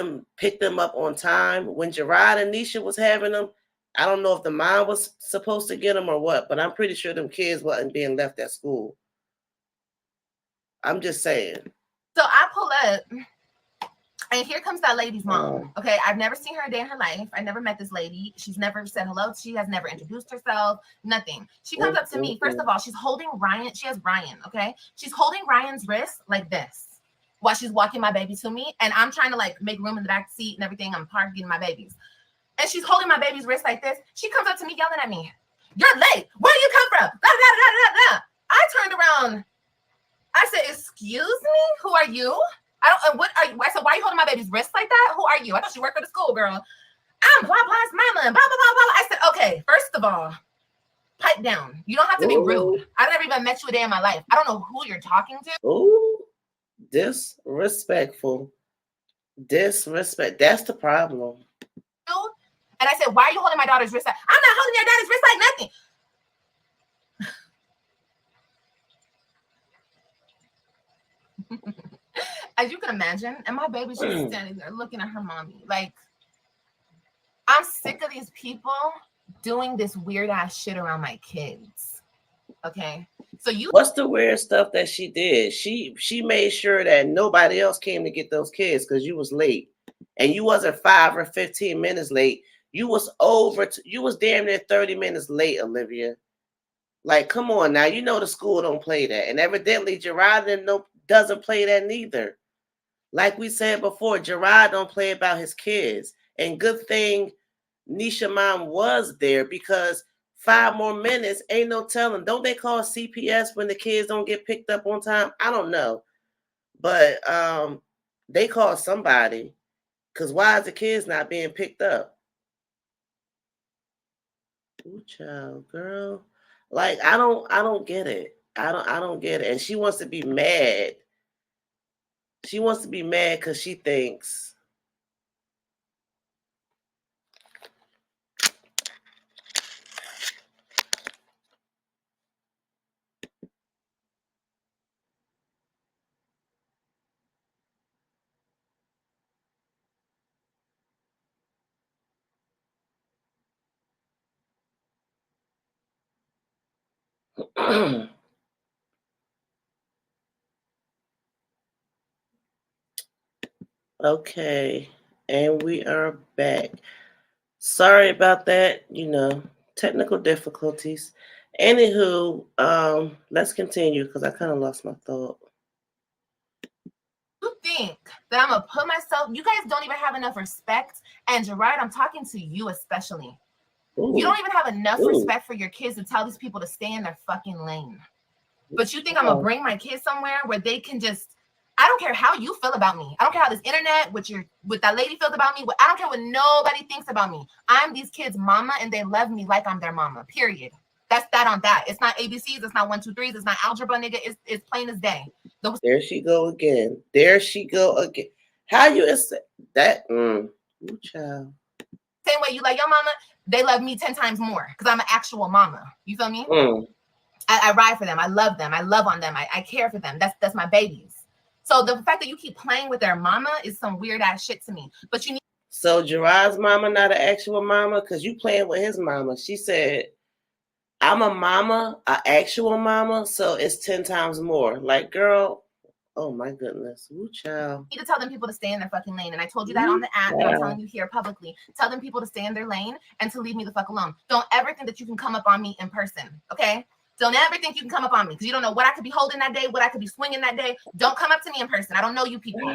S1: them up on time. When Jerrod and Neisha was having them, I don't know if the mom was supposed to get them or what, but I'm pretty sure them kids wasn't being left at school. I'm just saying.
S2: So I pull up, and here comes that lady's mom. Okay, I've never seen her a day in her life. I never met this lady. She's never said hello. She has never introduced herself. Nothing. She comes up to me. First of all, she's holding Ryan. She has Ryan. Okay, she's holding Ryan's wrist like this while she's walking my baby to me, and I'm trying to like make room in the back seat and everything. I'm parking my babies, and she's holding my baby's wrist like this. She comes up to me yelling at me, "You're late. Where do you come from?" Blah, blah, blah, blah, blah. I turned around. I said, "Excuse me, who are you? I don't. What are you?" I said, "Why are you holding my baby's wrist like that? Who are you? I thought you worked for the school, girl. I'm blah blah's mama and blah blah blah blah." I said, "Okay, first of all, pipe down. You don't have to be rude. I never even met you a day in my life. I don't know who you're talking to."
S1: Ooh, disrespectful. Disrespect. That's the problem.
S2: And I said, "Why are you holding my daughter's wrist? I'm not holding your daughter's wrist like nothing." As you can imagine, and my baby's just standing there looking at her mommy. Like, I'm sick of these people doing this weird ass shit around my kids. Okay. So
S1: what's the weird stuff that she did? She made sure that nobody else came to get those kids because you was late. And you wasn't 5 or 15 minutes late. You was you was damn near 30 minutes late, Olivia. Like, come on now. You know the school don't play that. And evidently Jerrod doesn't play that neither. Like we said before, Jerrod don't play about his kids. And good thing Neisha mom was there because 5 more minutes, ain't no telling. Don't they call CPS when the kids don't get picked up on time? I don't know. But they call somebody. Because why is the kids not being picked up? Ooh, child, girl. Like, I don't get it. I don't get it. And she wants to be mad She wants to be mad because she thinks. Okay, and we are back. Sorry about that, technical difficulties. Anywho, let's continue because I kind of lost my thought.
S2: You think that I'm gonna put myself? You guys don't even have enough respect. And Jerrod, I'm talking to you especially. Ooh. You don't even have enough respect for your kids to tell these people to stay in their fucking lane. But you think I'm gonna bring my kids somewhere where they can just? I don't care how you feel about me. I don't care how this internet, with that lady feels about me. I don't care what nobody thinks about me. I'm these kids' mama, and they love me like I'm their mama. Period. That's that on that. It's not ABCs. It's not 1, 2, 3s. It's not algebra, nigga. It's plain as day.
S1: There she go again. There she go again. How you that? Child.
S2: Same way you like your mama, they love me 10 times more because I'm an actual mama. You feel me? I ride for them. I love them. I love on them. I care for them. That's my babies. So the fact that you keep playing with their mama is some weird ass shit to me. But you need.
S1: So Jerrod's mama not an actual mama because you playing with his mama. She said, "I'm a mama, an actual mama, so it's 10 times more." Like, girl, oh my goodness, woo child.
S2: You need to tell them people to stay in their fucking lane, and I told you that on the app, and I'm telling you here publicly. Tell them people to stay in their lane and to leave me the fuck alone. Don't ever think that you can come up on me in person, okay? Don't ever think you can come up on me because you don't know what I could be holding that day, what I could be swinging that day. Don't come up to me in person. I don't know you people.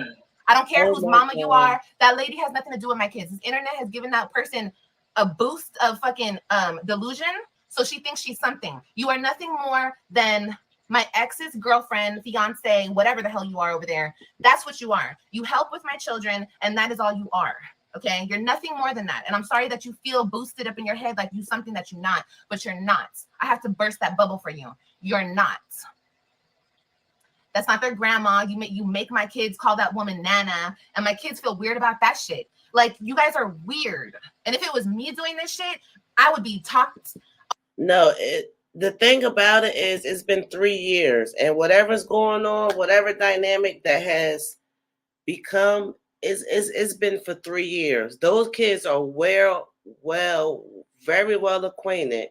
S2: I don't care whose mama you are. That lady has nothing to do with my kids. This internet has given that person a boost of fucking delusion, so she thinks she's something. You are nothing more than my ex's girlfriend, fiance, whatever the hell you are over there. That's what you are. You help with my children, and that is all you are. Okay, you're nothing more than that. And I'm sorry that you feel boosted up in your head like you something that you're not, but you're not. I have to burst that bubble for you. You're not. That's not their grandma. You make my kids call that woman Nana, and my kids feel weird about that shit. Like, you guys are weird. And if it was me doing this shit, I would be talked.
S1: No, the thing about it is it's been 3 years, and whatever's going on, whatever dynamic that has become, it's been for 3 years. Those kids are very well acquainted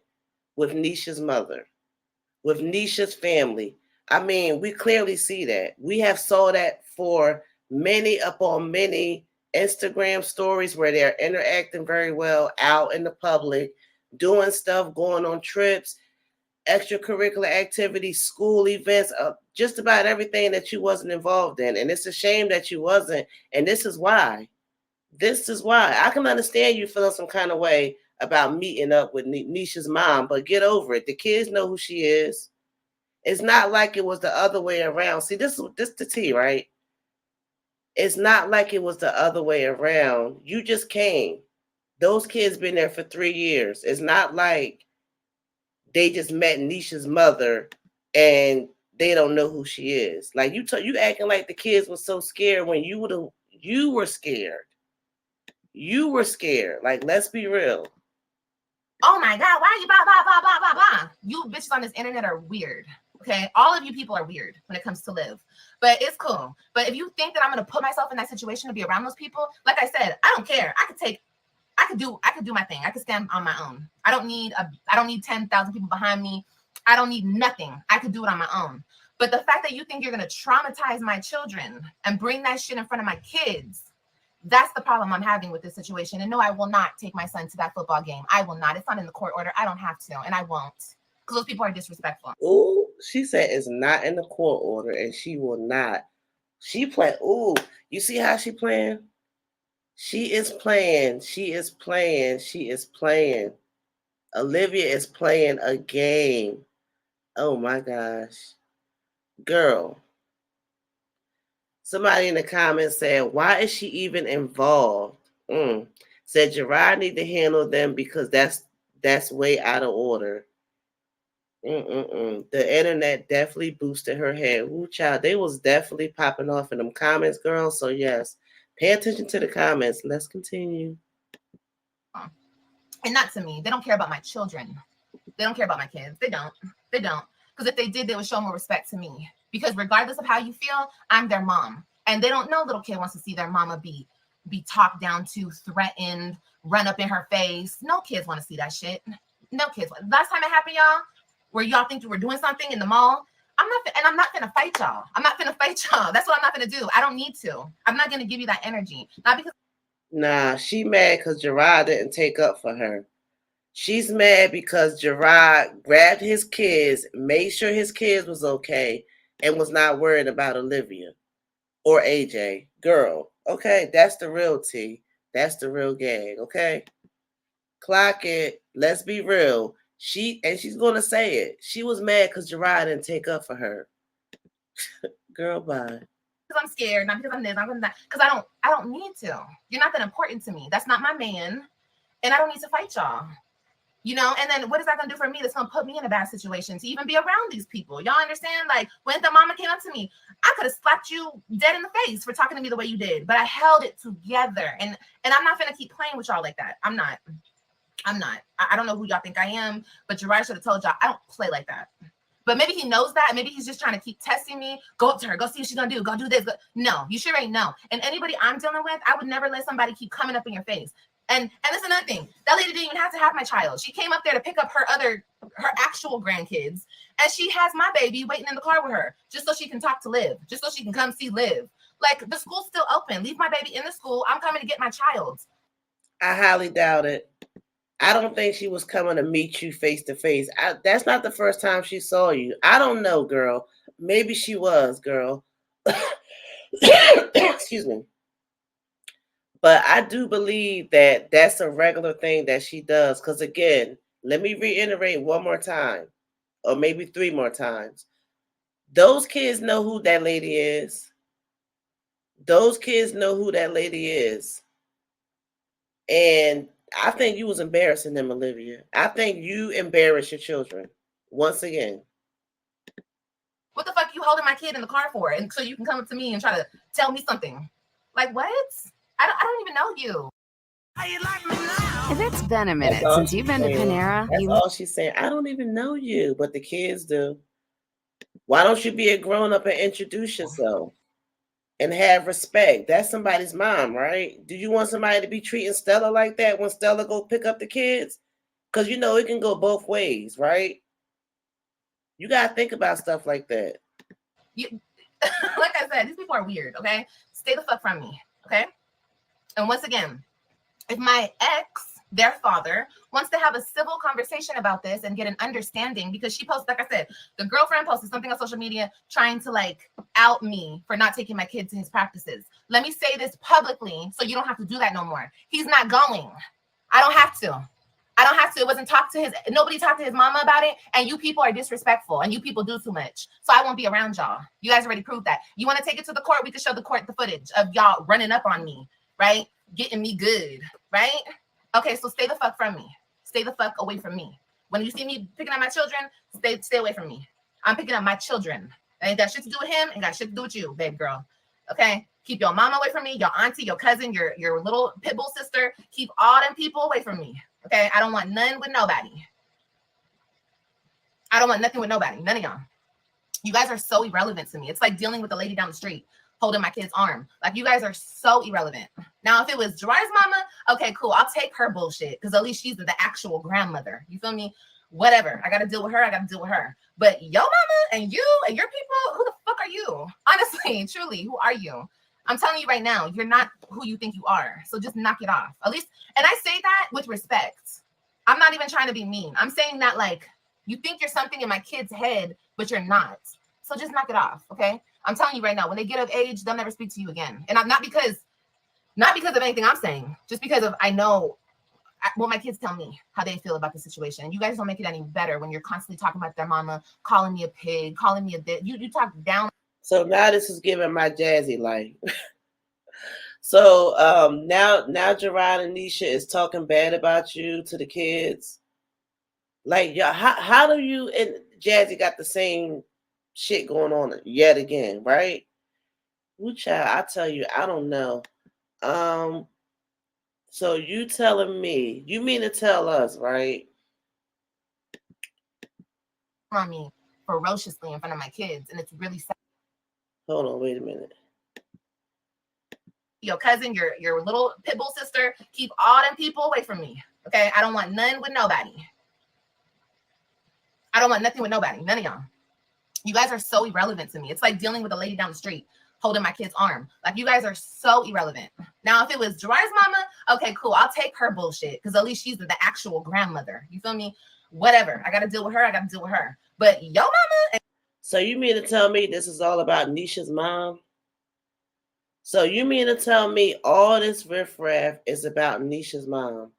S1: with Neisha's mother, with Neisha's family. I mean, we clearly see that. We have saw that for many Instagram stories where they're interacting very well out in the public, doing stuff, going on trips, extracurricular activities, school events, just about everything that you wasn't involved in. And it's a shame that you wasn't. And this is why. I can understand you feeling some kind of way about meeting up with Neisha's mom, but get over it. The kids know who she is. It's not like it was the other way around. See, this the tea, right? It's not like it was the other way around. You just came. Those kids been there for 3 years. It's not like they just met Neisha's mother and they don't know who she is. Like you acting like the kids were so scared when you were scared. You were scared. Like, let's be real.
S2: Oh my God, why are you blah, blah, blah, blah, blah, blah? You bitches on this internet are weird. Okay, all of you people are weird when it comes to live, but it's cool. But if you think that I'm gonna put myself in that situation to be around those people, like I said, I don't care. I could do my thing. I could stand on my own. I don't need 10,000 people behind me. I don't need nothing. I could do it on my own. But the fact that you think you're gonna traumatize my children and bring that shit in front of my kids, that's the problem I'm having with this situation. And no, I will not take my son to that football game. I will not. It's not in the court order. I don't have to, and I won't. Because those people are disrespectful.
S1: Ooh, she said it's not in the court order, and she will not. She playing. Ooh, you see how she playing? She is playing. She is playing. She is playing. Olivia is playing a game. Oh my gosh. Girl. Somebody in the comments said, why is she even involved? Said Jerrod need to handle them because that's way out of order. The internet definitely boosted her head. Ooh, child, they was definitely popping off in them comments, girl. So yes, pay attention to the comments. Let's continue.
S2: And not to me. They don't care about my children. They don't care about my kids. They don't. They don't. Because if they did, they would show more respect to me. Because regardless of how you feel, I'm their mom. And they don't know little kid wants to see their mama be talked down to, threatened, run up in her face. No kids want to see that shit. No kids. Last time it happened, y'all, where y'all think you were doing something in the mall, I'm not gonna fight y'all. I'm not gonna fight y'all. That's what I'm not gonna do. I don't need to. I'm not gonna give you that energy. Not because.
S1: Nah, she mad because Jerrod didn't take up for her. She's mad because Jerrod grabbed his kids, made sure his kids was okay, and was not worried about Olivia or AJ. Girl, okay, that's the real tea. That's the real gag, okay? Clock it. Let's be real. She's gonna say it. She was mad because Jerrod didn't take up for her. Girl, bye.
S2: Because I'm scared, not because I'm this, not because that. Because I don't need to. You're not that important to me. That's not my man, and I don't need to fight y'all. You know, and then what is that gonna do for me? That's gonna put me in a bad situation to even be around these people. Y'all understand? Like when the mama came up to me, I could have slapped you dead in the face for talking to me the way you did, but I held it together. And I'm not gonna keep playing with y'all like that. I'm not. I don't know who y'all think I am, but Jerrod should have told y'all I don't play like that. But maybe he knows that. Maybe he's just trying to keep testing me. Go up to her. Go see what she's going to do. Go do this. No, you sure ain't know. And anybody I'm dealing with, I would never let somebody keep coming up in your face. And that's another thing. That lady didn't even have to have my child. She came up there to pick up her actual grandkids. And she has my baby waiting in the car with her just so she can talk to Liv, just so she can come see Liv. Like, the school's still open. Leave my baby in the school. I'm coming to get my child.
S1: I highly doubt it. I don't think she was coming to meet you face to face. That's not the first time she saw you. I don't know, girl. Maybe she was, girl. Excuse me. But I do believe that that's a regular thing that she does. Because again, let me reiterate one more time, or maybe 3 more times. Those kids know who that lady is. Those kids know who that lady is. And I think you was embarrassing them, Olivia. I think you embarrassed your children once again.
S2: What the fuck you holding my kid in the car for? And so you can come up to me and try to tell me something. Like, what? I don't even know you.
S3: If it's been a minute since you've been to Panera,
S1: that's all she's saying. I don't even know you, but the kids do. Why don't you be a grown up and introduce yourself and have respect? That's somebody's mom, right? Do you want somebody to be treating Stella like that when Stella go pick up the kids? Because you know it can go both ways, right? You gotta think about stuff like that.
S2: Like I said, these people are weird, okay? Stay the fuck from me, okay? And once again, if my ex, their father, wants to have a civil conversation about this and get an understanding, because she posted, like I said, the girlfriend posted something on social media trying to like out me for not taking my kid to his practices. Let me say this publicly so you don't have to do that no more. He's not going. I don't have to. It wasn't nobody talked to his mama about it. And you people are disrespectful and you people do too much. So I won't be around y'all. You guys already proved that. You want to take it to the court? We can show the court the footage of y'all running up on me, right? Getting me good, right? Okay, so stay the fuck from me. Stay the fuck away from me. When you see me picking up my children, stay away from me. I'm picking up my children. It ain't got shit to do with him. Ain't got shit to do with you, babe girl. Okay? Keep your mama away from me, your auntie, your cousin, your little pit bull sister. Keep all them people away from me. Okay? I don't want none with nobody. I don't want nothing with nobody. None of y'all. You guys are so irrelevant to me. It's like dealing with the lady down the street holding my kid's arm. Like, you guys are so irrelevant. Now, if it was Jerrod's mama, okay, cool. I'll take her bullshit because at least she's the actual grandmother. You feel me? Whatever. I got to deal with her. But your mama and you and your people, who the fuck are you? Honestly, truly, who are you? I'm telling you right now, you're not who you think you are. So just knock it off. At least, and I say that with respect. I'm not even trying to be mean. I'm saying that like, you think you're something in my kid's head, but you're not. So just knock it off, okay? I'm telling you right now, when they get of age, they'll never speak to you again. And I'm not because of anything I'm saying, just because of I know what my kids tell me how they feel about the situation. You guys don't make it any better when you're constantly talking about their mama, calling me a pig, calling me a bitch. You talk down.
S1: So now this is giving my Jazzy life. So now Jerrod and Neisha is talking bad about you to the kids. Like, how do you, and Jazzy got the same shit going on yet again, right? Ooh, child, I tell you, I don't know. So you telling me, you mean to tell us, right?
S2: On me ferociously in front of my kids, and it's really sad.
S1: Hold on, wait a minute.
S2: Your cousin, your little pit bull sister, keep all them people away from me. Okay, I don't want none with nobody. I don't want nothing with nobody. None of y'all. You guys are so irrelevant to me. It's like dealing with a lady down the street holding my kid's arm. Like, you guys are so irrelevant. Now, if it was Gerard's mama, okay, cool. I'll take her bullshit because at least she's the actual grandmother. You feel me? Whatever. I got to deal with her. I got to deal with her. But yo mama.
S1: So you mean to tell me this is all about Neisha's mom? So you mean to tell me all this riffraff is about Neisha's mom?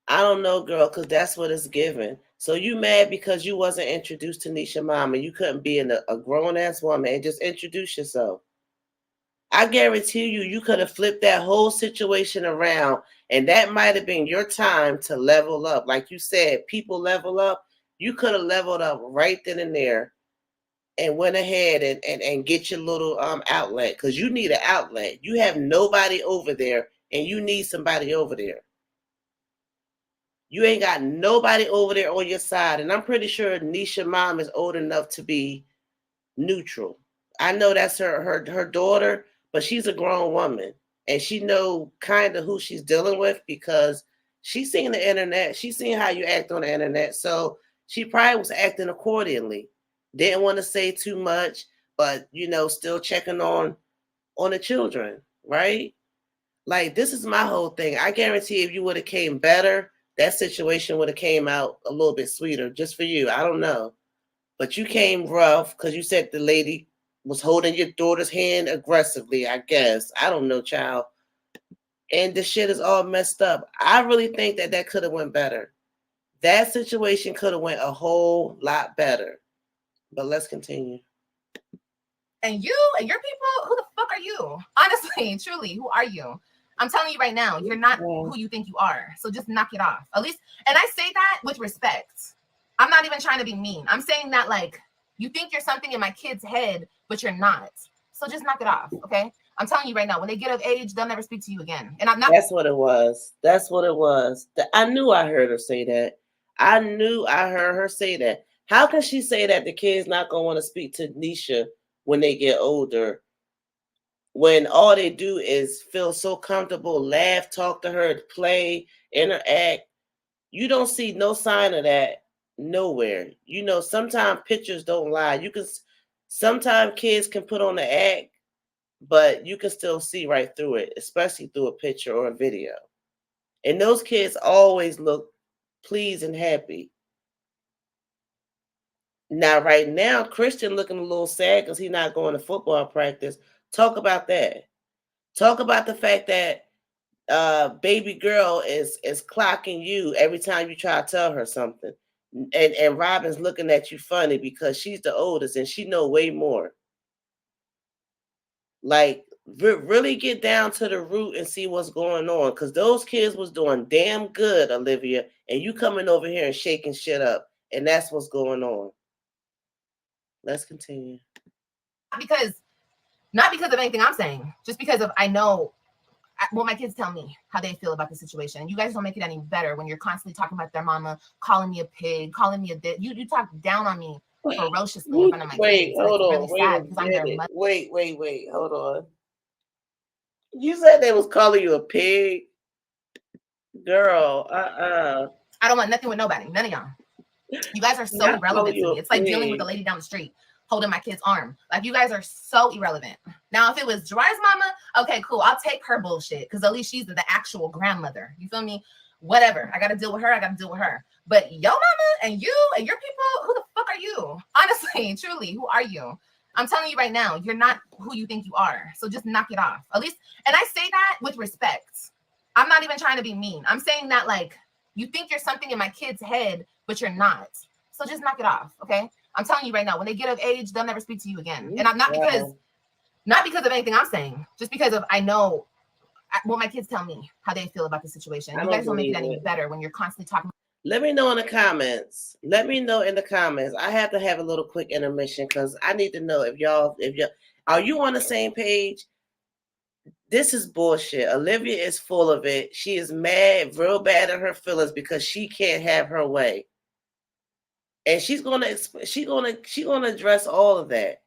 S1: I don't know, girl, because that's what it's given. So you mad because you wasn't introduced to Neisha's mom and you couldn't be a grown-ass woman and just introduce yourself. I guarantee you could have flipped that whole situation around, and that might have been your time to level up. Like you said, people level up. You could have leveled up right then and there and went ahead and get your little outlet, because you need an outlet. You have nobody over there, and you need somebody over there. You ain't got nobody over there on your side, and I'm pretty sure Neisha's mom is old enough to be neutral. I know that's her daughter, but she's a grown woman, and she know kind of who she's dealing with because she's seen the internet. She's seen how you act on the internet, so she probably was acting accordingly. Didn't want to say too much, but still checking on the children, right? Like, this is my whole thing. I guarantee if you would have came better, that situation would have came out a little bit sweeter just for you. I don't know. But you came rough because you said the lady was holding your daughter's hand aggressively, I guess. I don't know, child. And the shit is all messed up. I really think that could have went better. That situation could have went a whole lot better. But let's continue.
S2: And you and your people, who the fuck are you? Honestly, truly, who are you? I'm telling you right now, you're not who you think you are. So just knock it off. At least, and I say that with respect. I'm not even trying to be mean. I'm saying that like, you think you're something in my kid's head, but you're not. So just knock it off, okay? I'm telling you right now, when they get of age, they'll never speak to you again. And I'm not.
S1: That's what it was. That's what it was. I knew I heard her say that. I knew I heard her say that. How can she say that the kid's not going to want to speak to Neisha when they get older, when all they do is feel so comfortable, laugh, talk to her, play, interact? You don't see no sign of that nowhere. Sometimes pictures don't lie. Sometimes kids can put on the act, but you can still see right through it, especially through a picture or a video. And those kids always look pleased and happy. Now, right now, Christian looking a little sad because he's not going to football practice. Talk about that. Talk about the fact that baby girl is clocking you every time you try to tell her something. And Robin's looking at you funny because she's the oldest and she know way more. Like, really get down to the root and see what's going on, because those kids was doing damn good, Olivia, and you coming over here and shaking shit up, and that's what's going on. Let's continue.
S2: Not because of anything I'm saying, just because of I know what my kids tell me how they feel about the situation. You guys don't make it any better when you're constantly talking about their mama, calling me a pig, calling me a bitch. You talk down on me ferociously in front of my kids.
S1: Hold on.
S2: Really sad because I'm their mother.
S1: Wait. Hold on. You said they was calling you a pig? Girl,
S2: I don't want nothing with nobody. None of y'all. You guys are so irrelevant to me. It's like dealing with a lady down the street holding my kid's arm. Like, you guys are so irrelevant. Now, if it was Gerard's mama, okay, cool. I'll take her bullshit because at least she's the actual grandmother. You feel me? Whatever. I got to deal with her. I got to deal with her. But yo mama and you and your people, who the fuck are you? Honestly, truly, who are you? I'm telling you right now, you're not who you think you are. So just knock it off. At least, and I say that with respect. I'm not even trying to be mean. I'm saying that like, you think you're something in my kid's head, but you're not. So just knock it off, okay? I'm telling you right now, when they get of age, they'll never speak to you again. And I'm not because of anything I'm saying, just because of I know what my kids tell me how they feel about the situation. You guys don't make it any better when you're constantly talking.
S1: Let me know in the comments. Let me know in the comments. I have to have a little quick intermission because I need to know if y'all are you on the same page? This is bullshit. Olivia is full of it. She is mad, real bad at her feelings because she can't have her way. And she's gonna address all of that.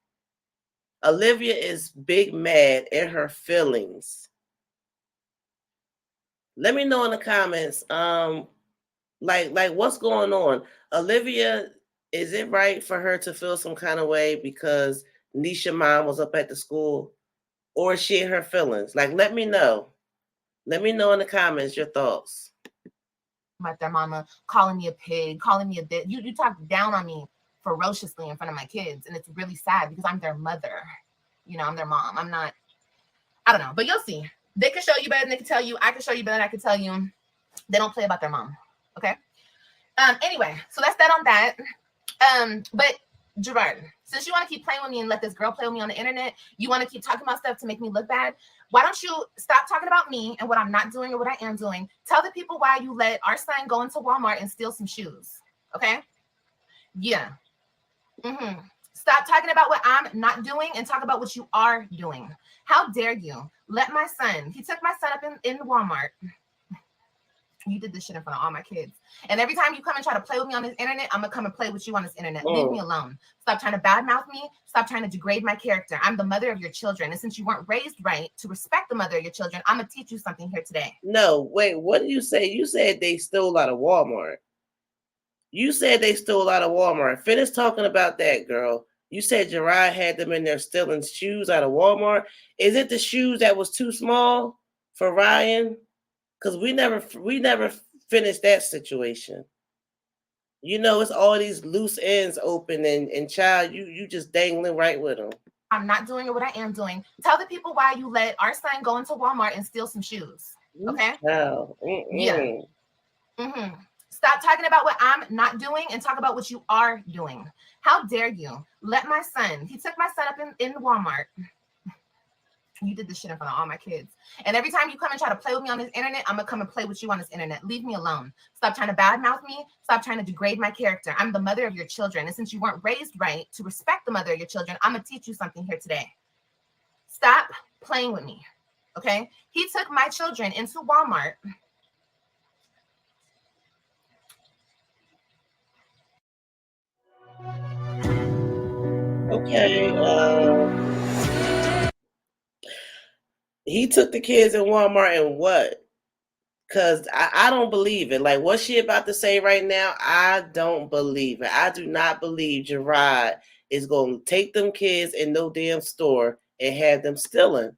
S1: Olivia is big mad at her feelings. Let me know in the comments. Like what's going on? Olivia, is it right for her to feel some kind of way because Neisha mom was up at the school? Or is she in her feelings? Like, let me know. Let me know in the comments your thoughts.
S2: About their mama calling me a pig, calling me a bitch. You talk down on me ferociously in front of my kids. And it's really sad because I'm their mother. You know, I'm their mom. I'm not, I don't know, but you'll see. They can show you better than they can tell you. I can show you better than I can tell you. They don't play about their mom. Okay. Anyway, so that's that on that. But Jerrod, since you want to keep playing with me and let this girl play with me on the internet, you want to keep talking about stuff to make me look bad. Why don't you stop talking about me and what I'm not doing or what I am doing? Tell the people why you let our son go into Walmart and steal some shoes. Okay? Yeah. Stop talking about what I'm not doing and talk about what you are doing. How dare you let my son, he took my son up in Walmart. You did this shit in front of all my kids. And every time you come and try to play with me on this internet, I'm going to come and play with you on this internet. Leave me alone. Stop trying to badmouth me. Stop trying to degrade my character. I'm the mother of your children. And since you weren't raised right to respect the mother of your children, I'm going to teach you something here today.
S1: No, wait, what did you say? You said they stole out of Walmart. You said they stole out of Walmart. Finish talking about that, girl. You said Jerrod had them in there stealing shoes out of Walmart. Is it the shoes that was too small for Ryan? Because we never finished that situation. You know, it's all these loose ends open and child, you just dangling right with them.
S2: I'm not doing what I am doing. Tell the people why you let our son go into Walmart and steal some shoes. Okay? Yeah. Stop talking about what I'm not doing and talk about what you are doing. How dare you let my son, he took my son up in Walmart. You did this shit in front of all my kids. And every time you come and try to play with me on this internet, I'm going to come and play with you on this internet. Leave me alone. Stop trying to badmouth me. Stop trying to degrade my character. I'm the mother of your children. And since you weren't raised right to respect the mother of your children, I'm going to teach you something here today. Stop playing with me. Okay? He took my children into Walmart.
S1: Okay. He took the kids in Walmart and what? Because I don't believe it. Like, what's she about to say right now? I don't believe it. I do not believe Jerrod is going to take them kids in no damn store and have them stealing.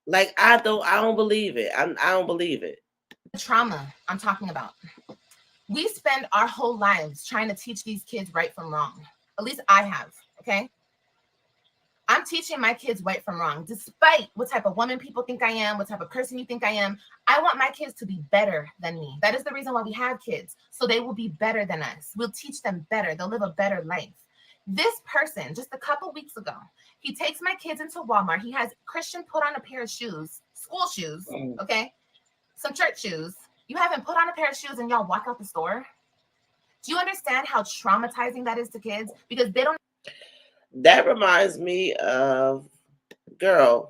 S1: Like, I don't believe it. I don't believe it.
S2: Trauma I'm talking about. We spend our whole lives trying to teach these kids right from wrong. At least I have, okay? I'm teaching my kids right from wrong, despite what type of woman people think I am, what type of person you think I am. I want my kids to be better than me. That is the reason why we have kids, so they will be better than us. We'll teach them better. They'll live a better life. This person, just a couple weeks ago, he takes my kids into Walmart. He has Christian put on a pair of shoes, school shoes, okay? Some church shoes. You haven't put on a pair of shoes and y'all walk out the store? Do you understand how traumatizing that is to kids? Because they don't.
S1: That reminds me of, girl,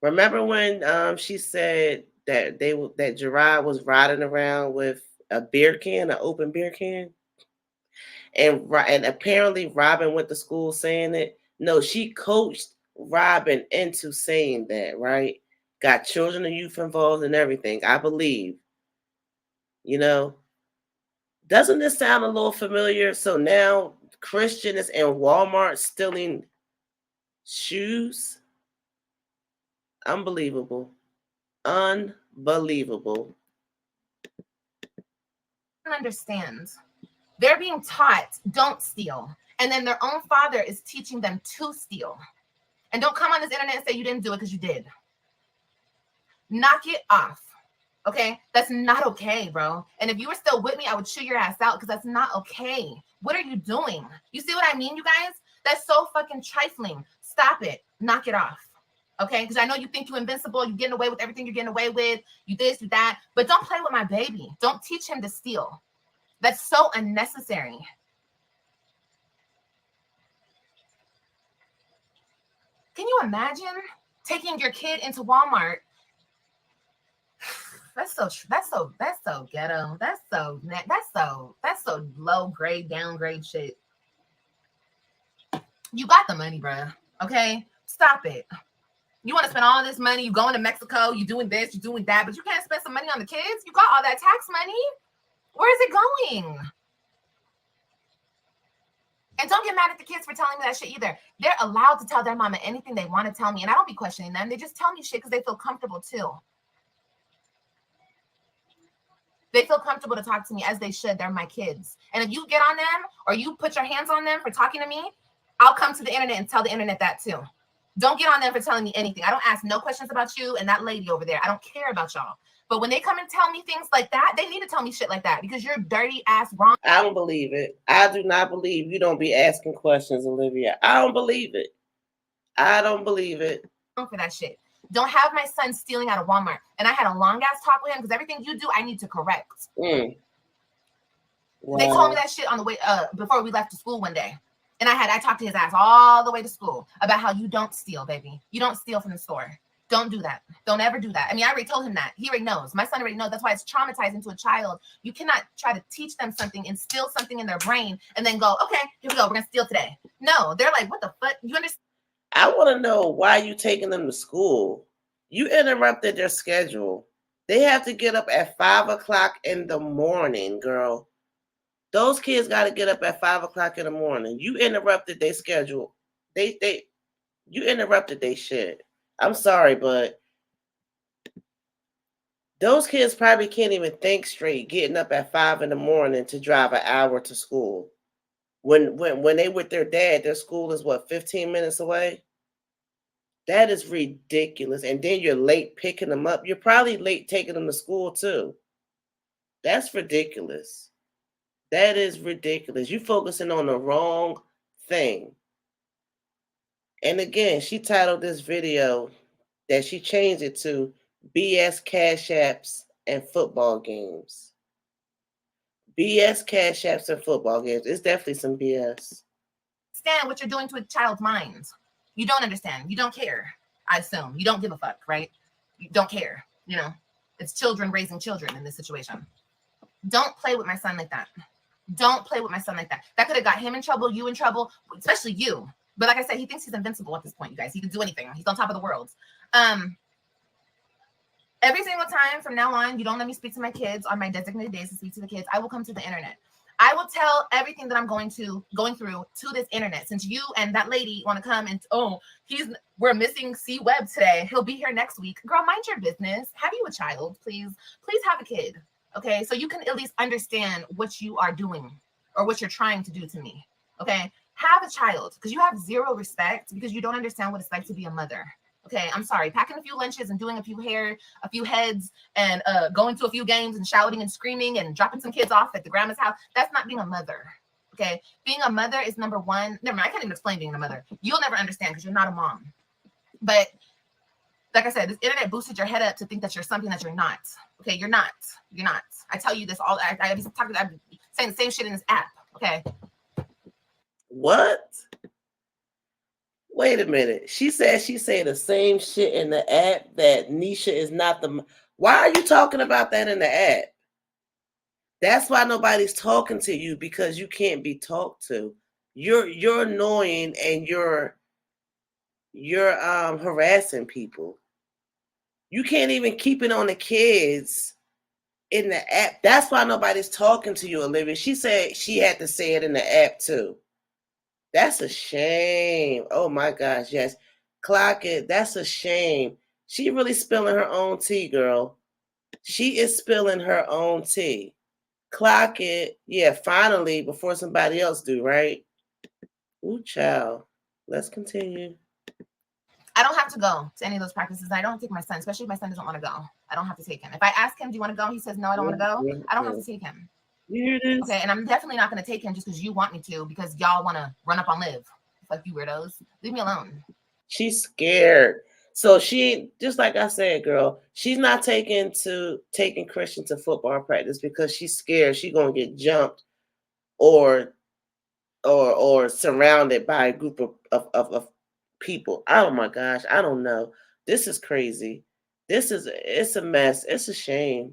S1: remember when she said that that Jerrod was riding around with a beer can, an open beer can? And apparently Robin went to school saying it. No, she coached Robin into saying that, right? Got children and youth involved and everything, I believe. You know, doesn't this sound a little familiar? So now Christian is in Walmart stealing shoes. Unbelievable. Unbelievable.
S2: Understand. They're being taught, don't steal. And then their own father is teaching them to steal. And don't come on this internet and say you didn't do it because you did. Knock it off. Okay? That's not okay, bro. And if you were still with me, I would chew your ass out because that's not okay. What are you doing? You see what I mean, you guys? That's so fucking trifling. Stop it. Knock it off. Okay? Because I know you think you're invincible. You're getting away with everything you're getting away with. You this, you that. But don't play with my baby. Don't teach him to steal. That's so unnecessary. Can you imagine taking your kid into Walmart? That's so ghetto. That's so low grade, downgrade shit. You got the money, bruh. Okay, stop it. You want to spend all this money? You going to Mexico? You doing this? You doing that? But you can't spend some money on the kids. You got all that tax money. Where is it going? And don't get mad at the kids for telling me that shit either. They're allowed to tell their mama anything they want to tell me, and I don't be questioning them. They just tell me shit because they feel comfortable too. They feel comfortable to talk to me as they should. They're my kids. And if you get on them or you put your hands on them for talking to me, I'll come to the internet and tell the internet that too. Don't get on them for telling me anything. I don't ask no questions about you and that lady over there. I don't care about y'all. But when they come and tell me things like that, they need to tell me shit like that because you're dirty ass wrong.
S1: I don't believe it. I do not believe you don't be asking questions, Olivia. I don't believe it. I don't believe it.
S2: For that shit. Don't have my son stealing out of Walmart. And I had a long ass talk with him because everything you do, I need to correct. Wow. They told me that shit on the way before we left to school one day. And I talked to his ass all the way to school about how you don't steal, baby. You don't steal from the store. Don't do that. Don't ever do that. I mean, I already told him that. He already knows. My son already knows. That's why it's traumatizing to a child. You cannot try to teach them something, instill something in their brain, and then go, okay, here we go. We're going to steal today. No, they're like, what the fuck? You understand?
S1: I want to know why you taking them to school. You interrupted their schedule. They have to get up at 5 o'clock in the morning, girl. Those kids got to get up at 5 o'clock in the morning. You interrupted their schedule. You interrupted their shit. I'm sorry, but those kids probably can't even think straight getting up at 5 in the morning to drive an hour to school. When they with their dad, their school is what, 15 minutes away? That is ridiculous. And then you're late picking them up. You're probably late taking them to school too. That's ridiculous. That is ridiculous. You're focusing on the wrong thing. And again, she titled this video that she changed it to BS Cash Apps and Football Games. BS Cash Apps and Football Games. It's definitely some BS.
S2: Understand what you're doing to a child's mind. You don't understand. You don't care. I assume. You don't give a fuck, right? You don't care. You know, it's children raising children in this situation. Don't play with my son like that. Don't play with my son like that. That could have got him in trouble, you in trouble, especially you. But like I said, he thinks he's invincible at this point, you guys. He can do anything. He's on top of the world. Every single time from now on, you don't let me speak to my kids on my designated days to speak to the kids, I will come to the internet. I will tell everything that I'm going through to this internet. Since you and that lady want to come and, we're missing C.Webb today. He'll be here next week. Girl, mind your business. Have you a child, please? Please have a kid. Okay, so you can at least understand what you are doing or what you're trying to do to me. Okay, have a child because you have zero respect because you don't understand what it's like to be a mother. Okay, I'm sorry. Packing a few lunches and doing a few heads and going to a few games and shouting and screaming and dropping some kids off at the grandma's house. That's not being a mother. Okay, being a mother is number one. Never mind, I can't even explain being a mother. You'll never understand because you're not a mom. But like I said, this internet boosted your head up to think that you're something that you're not. Okay, you're not. You're not. I tell you this all. I'm saying the same shit in this app. Okay.
S1: What? Wait a minute. She said the same shit in the app that Neisha is not the. Why are you talking about that in the app? That's why nobody's talking to you because you can't be talked to. You're annoying and you're harassing people. You can't even keep it on the kids in the app. That's why nobody's talking to you, Olivia. She said she had to say it in the app too. That's a shame. Oh my gosh, yes. Clock it. That's a shame. She really spilling her own tea, girl. She is spilling her own tea. Clock it. Yeah, finally, before somebody else do, right? Ooh, child. Let's continue.
S2: I don't have to go to any of those practices. I don't take my son, especially if my son doesn't want to go. I don't have to take him. If I ask him, do you want to go? He says, no, I don't want to go. I don't have to take him.
S1: Here it is.
S2: Okay, and I'm definitely not going to take him just because you want me to, because y'all want to run up on Liv. Fuck you weirdos. Leave me alone.
S1: She's scared. So she, just like I said, girl, she's not taking Christian to football practice because she's scared she's gonna get jumped or surrounded by a group of people. Oh my gosh, I don't know. This is crazy. It's a mess. It's a shame.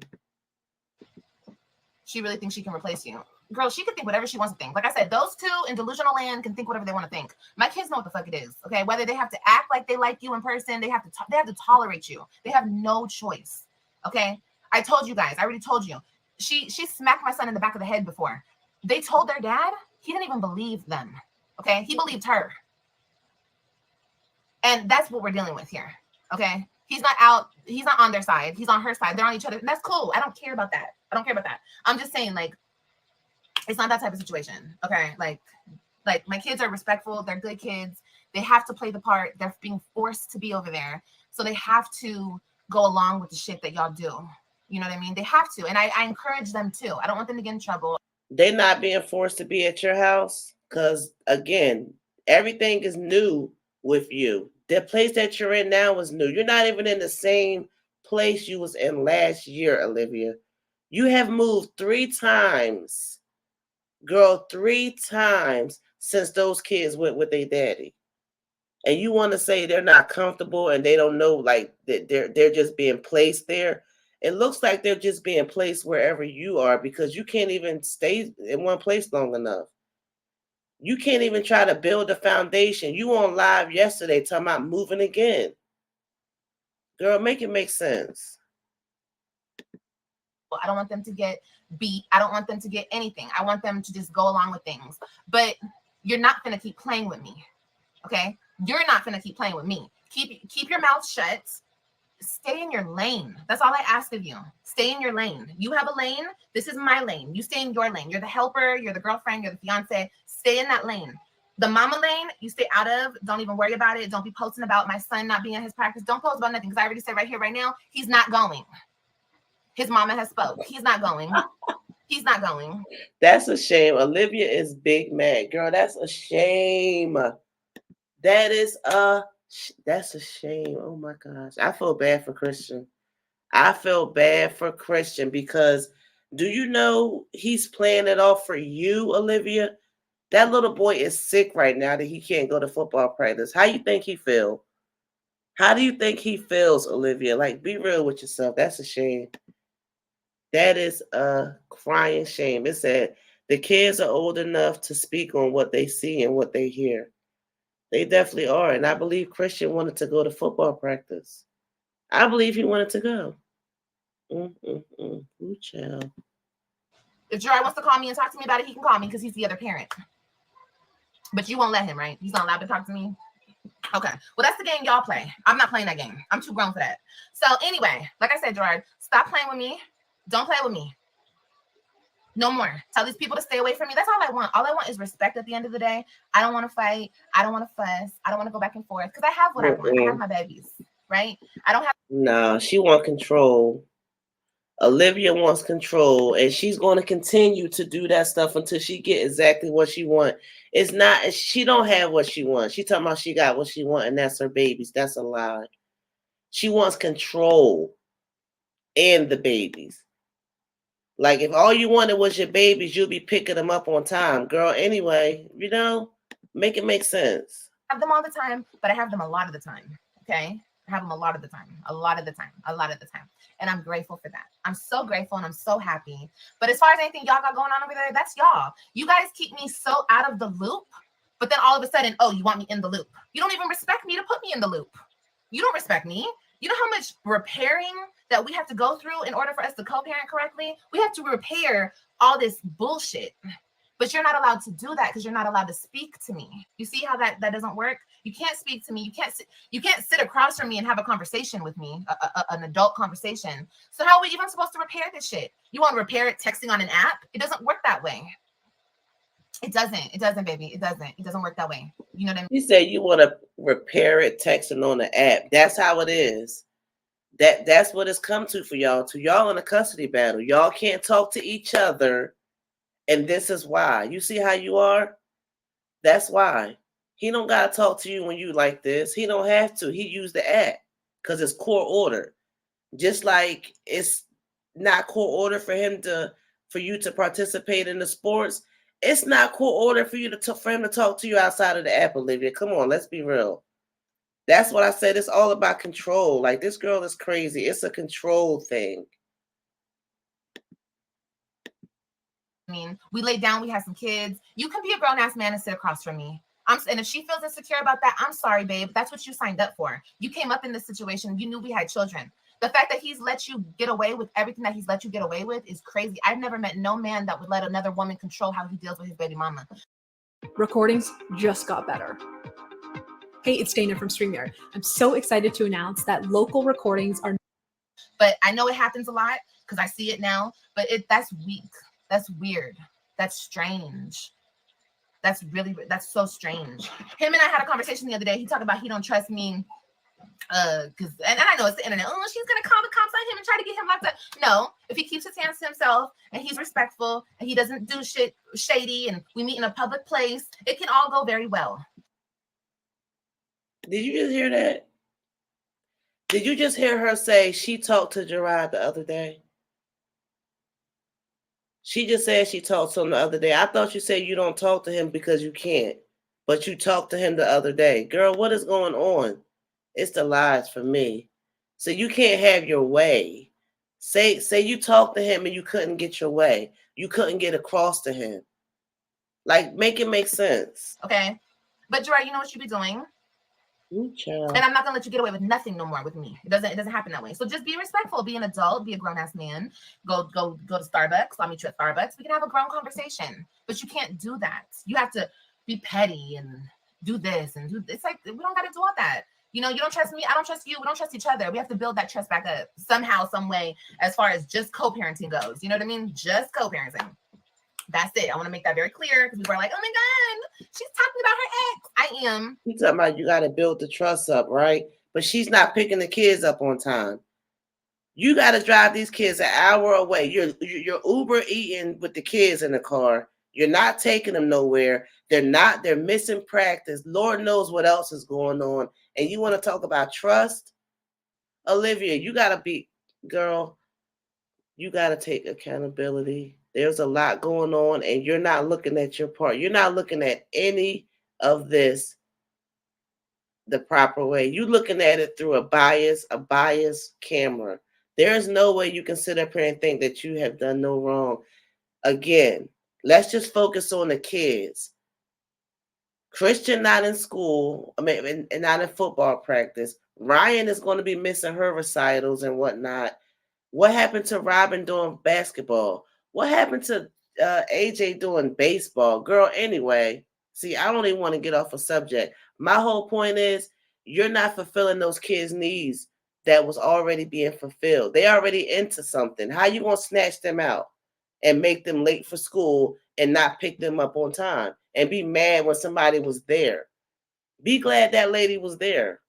S2: She really thinks she can replace you. Girl, she can think whatever she wants to think. Like I said, those two in delusional land can think whatever they want to think. My kids know what the fuck it is, okay? Whether they have to act like they like you in person, they have to tolerate you. They have no choice, okay? I told you guys. I already told you. She smacked my son in the back of the head before. They told their dad. He didn't even believe them, okay? He believed her. And that's what we're dealing with here, okay? He's not out. He's not on their side. He's on her side. They're on each other. And that's cool. I don't care about that. I don't care about that. I'm just saying, like, it's not that type of situation, okay? Like my kids are respectful. They're good kids. They have to play the part. They're being forced to be over there. So they have to go along with the shit that y'all do. You know what I mean? They have to. And I encourage them too. I don't want them to get in trouble.
S1: They're not being forced to be at your house because, again, everything is new with you. The place that you're in now is new. You're not even in the same place you was in last year, Olivia. You have moved 3 times. Girl, 3 times since those kids went with their daddy. And you want to say they're not comfortable and they don't know, like, that they're just being placed there. It looks like they're just being placed wherever you are because you can't even stay in one place long enough. You can't even try to build a foundation. You on live yesterday talking about moving again. Girl, make it make sense.
S2: I don't want them to get beat. I don't want them to get anything. I want them to just go along with things. But you're not going to keep playing with me, okay? You're not going to keep playing with me. Keep your mouth shut. Stay in your lane. That's all I ask of you. Stay in your lane. You have a lane. This is my lane. You stay in your lane. You're the helper. You're the girlfriend. You're the fiance. Stay in that lane. The mama lane, you stay out of. Don't even worry about it. Don't be posting about my son not being at his practice. Don't post about nothing because I already said right here, right now, he's not going. His mama has spoke. He's not going. He's not going.
S1: That's a shame. Olivia is big mad. Girl, that's a shame. That's a shame. Oh my gosh. I feel bad for Christian. I feel bad for Christian because do you know he's playing it off for you, Olivia? That little boy is sick right now that he can't go to football practice. How you think he feel? How do you think he feels, Olivia? Like, be real with yourself. That's a shame. That is a crying shame. It said the kids are old enough to speak on what they see and what they hear. They definitely are. And I believe Christian wanted to go to football practice. I believe he wanted to go. Ooh, child.
S2: If Jerrod wants to call me and talk to me about it, he can call me because he's the other parent. But you won't let him, right? He's not allowed to talk to me. Okay. Well, that's the game y'all play. I'm not playing that game. I'm too grown for that. So anyway, like I said, Jerrod, stop playing with me. Don't play with me. No more. Tell these people to stay away from me. That's all I want. All I want is respect at the end of the day. I don't want to fight. I don't want to fuss. I don't want to go back and forth because I have what I want. I have my babies, right? I don't have.
S1: No, she wants control. Olivia wants control, and she's going to continue to do that stuff until she get exactly what she wants. It's not, she don't have what she wants. She talking about she got what she wants, and that's her babies. That's a lie. She wants control and the babies. Like, if all you wanted was your babies, you'll be picking them up on time. Girl, anyway, make it make sense.
S2: I have them all the time, but I have them a lot of the time, okay? I have them a lot of the time. And I'm grateful for that. I'm so grateful and I'm so happy. But as far as anything y'all got going on over there, that's y'all. You guys keep me so out of the loop, but then all of a sudden, oh, you want me in the loop. You don't even respect me to put me in the loop. You don't respect me. You know how much repairing that we have to go through in order for us to co-parent correctly? We have to repair all this bullshit. But you're not allowed to do that because you're not allowed to speak to me. You see how that doesn't work? You can't speak to me. You can't sit across from me and have a conversation with me, an adult conversation. So how are we even supposed to repair this shit? You want to repair it texting on an app? It doesn't work that way. It doesn't, baby. It doesn't work that way. You know what I mean?
S1: You say you want to repair it texting on the app. That's how it is. That's what it's come to for y'all. To y'all in a custody battle. Y'all can't talk to each other. And this is why. You see how you are? That's why. He don't got to talk to you when you like this. He don't have to. He used the app. because it's court order. Just like it's not court order for you to participate in the sports, it's not court order for him to talk to you outside of the app, Olivia. Come on, let's be real. That's what I said. It's all about control. Like, this girl is crazy. It's a control thing.
S2: I mean, we laid down, we had some kids. You can be a grown-ass man and sit across from me. And if she feels insecure about that, I'm sorry, babe. That's what you signed up for. You came up in this situation. You knew we had children. The fact that he's let you get away with everything that he's let you get away with is crazy. I've never met no man that would let another woman control how he deals with his baby mama.
S4: Recordings just got better. Hey, it's Dana from StreamYard. I'm so excited to announce that local recordings are...
S2: But I know it happens a lot because I see it now, but that's weak. That's weird. That's strange. That's so strange. Him and I had a conversation the other day. He talked about he don't trust me because, and I know it's the internet. Oh, she's gonna call the cops on him and try to get him locked up. No, if he keeps his hands to himself and he's respectful and he doesn't do shit shady and we meet in a public place, it can all go very well.
S1: Did you just hear that? Did you just hear her say she talked to Jerrod the other day? She just said she talked to him the other day. I thought you said you don't talk to him because you can't, but you talked to him the other day. Girl, what is going on? It's the lies for me. So you can't have your way. Say you talked to him and you couldn't get your way. You couldn't get across to him. Like, make it make sense.
S2: Okay. But Jerrod, you know what you be doing? And I'm not gonna let you get away with nothing no more with me. It doesn't happen that way. So just be respectful, be an adult, be a grown-ass man. Go to Starbucks. I'll meet you at Starbucks. We can have a grown conversation. But you can't do that. You have to be petty and do this and do. It's like we don't gotta do all that. You know, you don't trust me, I don't trust you, we don't trust each other. We have to build that trust back up somehow, some way, as far as just co-parenting goes. You know what I mean? Just co-parenting. That's it. I want to make that very clear because people are like, oh my God, she's talking about her ex. I am.
S1: You're talking about you got to build the trust up, right? But she's not picking the kids up on time. You got to drive these kids an hour away. You're Uber eating with the kids in the car. You're not taking them nowhere. They're missing practice. Lord knows what else is going on. And you want to talk about trust? Olivia, you got to be, girl, you got to take accountability. There's a lot going on, and you're not looking at your part. You're not looking at any of this the proper way. You're looking at it through a biased camera. There's no way you can sit up here and think that you have done no wrong. Again, let's just focus on the kids. Christian not in school, and not in football practice. Ryan is going to be missing her recitals and whatnot. What happened to Robin doing basketball? What happened to AJ doing baseball? Girl, anyway, see, I don't even want to get off a subject. My whole point is you're not fulfilling those kids' needs that was already being fulfilled. They already into something. How you going to snatch them out and make them late for school and not pick them up on time and be mad when somebody was there? Be glad that lady was there.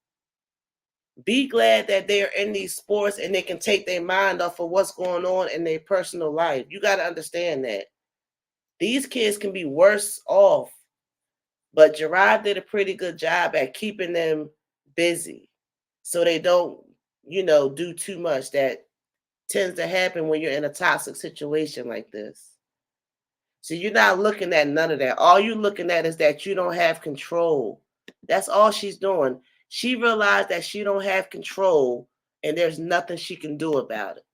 S1: Be glad that they're in these sports and they can take their mind off of what's going on in their personal life. You got to understand that. These kids can be worse off, but Jerrod did a pretty good job at keeping them busy so they don't, do too much. That tends to happen when you're in a toxic situation like this. So you're not looking at none of that. All you're looking at is that you don't have control. That's all she's doing. She realized that she don't have control and there's nothing she can do about it